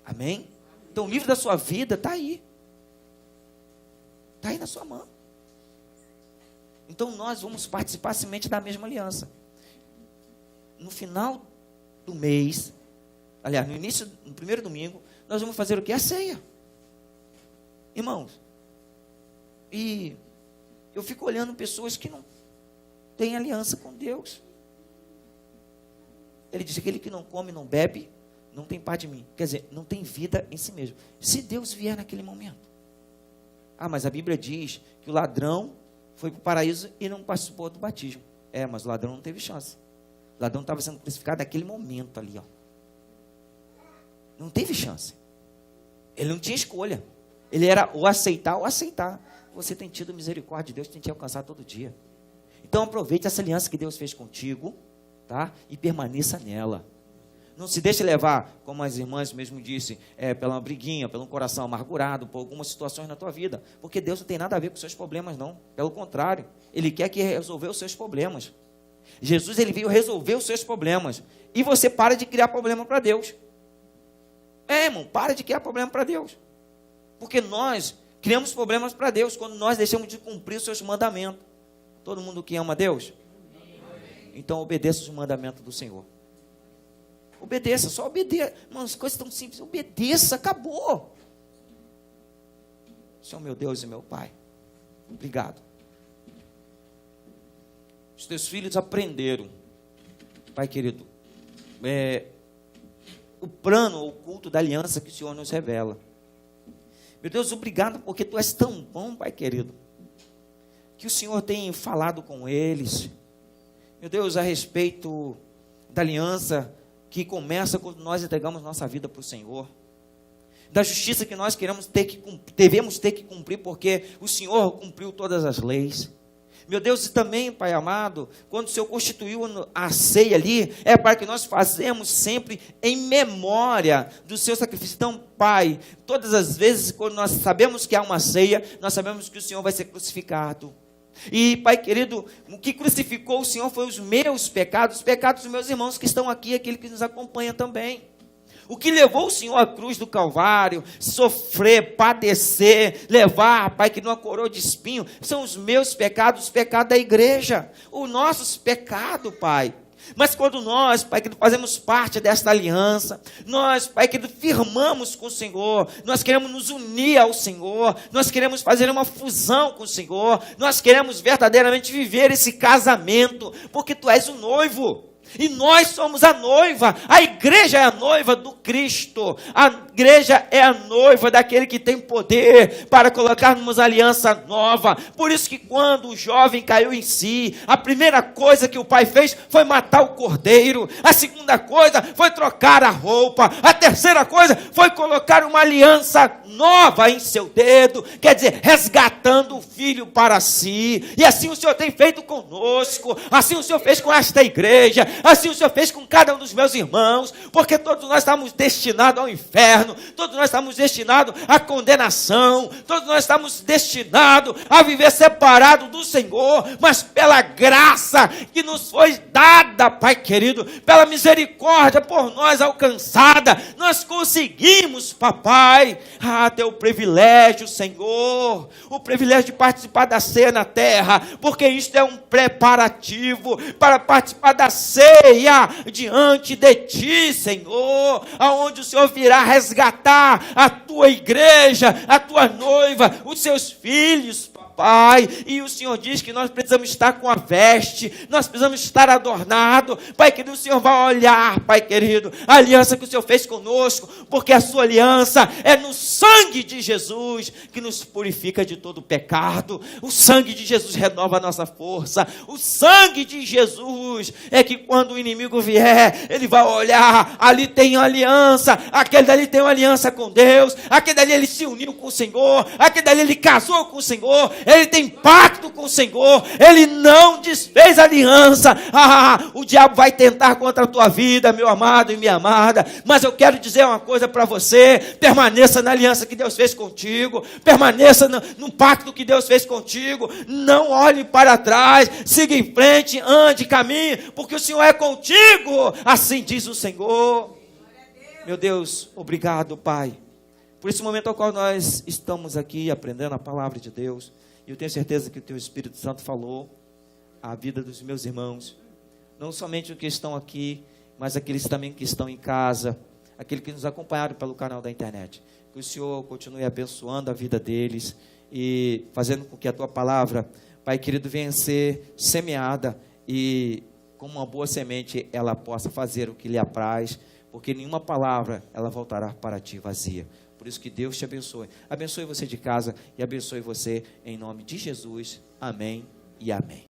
Amém? Então o livro da sua vida está aí. Está aí na sua mão. Então nós vamos participar semente da mesma aliança. No final do mês, aliás, no primeiro domingo, nós vamos fazer o quê? A ceia. Irmãos, e eu fico olhando pessoas que não têm aliança com Deus. Ele diz: aquele que não come, não bebe, não tem parte de mim. Quer dizer, não tem vida em si mesmo. Se Deus vier naquele momento. Ah, mas a Bíblia diz que o ladrão foi para o paraíso e não participou do batismo. É, mas o ladrão não teve chance. O ladrão estava sendo crucificado naquele momento ali, ó. Não teve chance. Ele não tinha escolha. Ele era ou aceitar ou aceitar. Você tem tido misericórdia de Deus, tem te alcançado todo dia. Então aproveite essa aliança que Deus fez contigo, tá? E permaneça nela. Não se deixe levar, como as irmãs mesmo disse, pela briguinha, pelo coração amargurado, por algumas situações na tua vida. Porque Deus não tem nada a ver com os seus problemas, não. Pelo contrário, Ele quer que resolver os seus problemas. Jesus, Ele veio resolver os seus problemas. E você para de criar problema para Deus. Irmão, para de criar problema para Deus. Porque nós criamos problemas para Deus quando nós deixamos de cumprir os seus mandamentos. Todo mundo que ama Deus? Então obedeça os mandamentos do Senhor. Obedeça, só obedeça. Mano, as coisas tão simples. Obedeça, acabou. Senhor meu Deus e meu Pai, obrigado. Os teus filhos aprenderam, Pai querido, o plano oculto da aliança que o Senhor nos revela. Meu Deus, obrigado porque Tu és tão bom, Pai querido, que o Senhor tem falado com eles. Meu Deus, a respeito da aliança que começa quando nós entregamos nossa vida para o Senhor, da justiça que nós devemos ter que cumprir, porque o Senhor cumpriu todas as leis. Meu Deus, e também, Pai amado, quando o Senhor constituiu a ceia ali, é para que nós fazemos sempre em memória do seu sacrifício. Então, Pai, todas as vezes quando nós sabemos que há uma ceia, nós sabemos que o Senhor vai ser crucificado. E, Pai querido, o que crucificou o Senhor foi os meus pecados, os pecados dos meus irmãos que estão aqui, aquele que nos acompanha também. O que levou o Senhor à cruz do Calvário, sofrer, padecer, levar, Pai, que numa coroa de espinho, são os meus pecados, os pecados da igreja, os nossos pecados, Pai. Mas quando nós, Pai, que fazemos parte desta aliança, nós, Pai, que firmamos com o Senhor, nós queremos nos unir ao Senhor, nós queremos fazer uma fusão com o Senhor, nós queremos verdadeiramente viver esse casamento, porque Tu és o noivo. E nós somos a noiva, a igreja é a noiva do Cristo, a igreja é a noiva daquele que tem poder para colocarmos aliança nova. Por isso que quando o jovem caiu em si, a primeira coisa que o pai fez foi matar o cordeiro, a segunda coisa foi trocar a roupa, a terceira coisa foi colocar uma aliança nova em seu dedo, quer dizer, resgatando o filho para si. E assim o Senhor tem feito conosco, assim o Senhor fez com esta igreja, assim o Senhor fez com cada um dos meus irmãos, porque todos nós estamos destinados ao inferno, todos nós estamos destinados à condenação, todos nós estamos destinados a viver separados do Senhor, mas pela graça que nos foi dada, Pai querido, pela misericórdia por nós alcançada, nós conseguimos, papai, ter o privilégio, Senhor, o privilégio de participar da ceia na terra, porque isto é um preparativo para participar da ceia diante de Ti, Senhor, aonde o Senhor virá resgatar a Tua igreja, a Tua noiva, os seus filhos, Pai, e o Senhor diz que nós precisamos estar com a veste, nós precisamos estar adornado, Pai querido, o Senhor vai olhar, Pai querido, a aliança que o Senhor fez conosco, porque a sua aliança é no sangue de Jesus, que nos purifica de todo pecado, o sangue de Jesus renova a nossa força, o sangue de Jesus é que quando o inimigo vier, ele vai olhar, ali tem aliança, aquele dali tem uma aliança com Deus, aquele dali ele se uniu com o Senhor, aquele dali ele casou com o Senhor, ele tem pacto com o Senhor, ele não desfez aliança. O diabo vai tentar contra a tua vida, meu amado e minha amada, mas eu quero dizer uma coisa para você: permaneça na aliança que Deus fez contigo, permaneça no pacto que Deus fez contigo, não olhe para trás, siga em frente, ande, caminhe, porque o Senhor é contigo, assim diz o Senhor. Meu Deus, obrigado, Pai, por esse momento ao qual nós estamos aqui aprendendo a palavra de Deus. E eu tenho certeza que o Teu Espírito Santo falou a vida dos meus irmãos, não somente os que estão aqui, mas aqueles também que estão em casa, aqueles que nos acompanharam pelo canal da internet. Que o Senhor continue abençoando a vida deles e fazendo com que a Tua palavra, Pai querido, venha ser semeada e, como uma boa semente, ela possa fazer o que lhe apraz, porque nenhuma palavra ela voltará para Ti vazia. Por isso que Deus te abençoe. Abençoe você de casa e abençoe você em nome de Jesus. Amém e amém.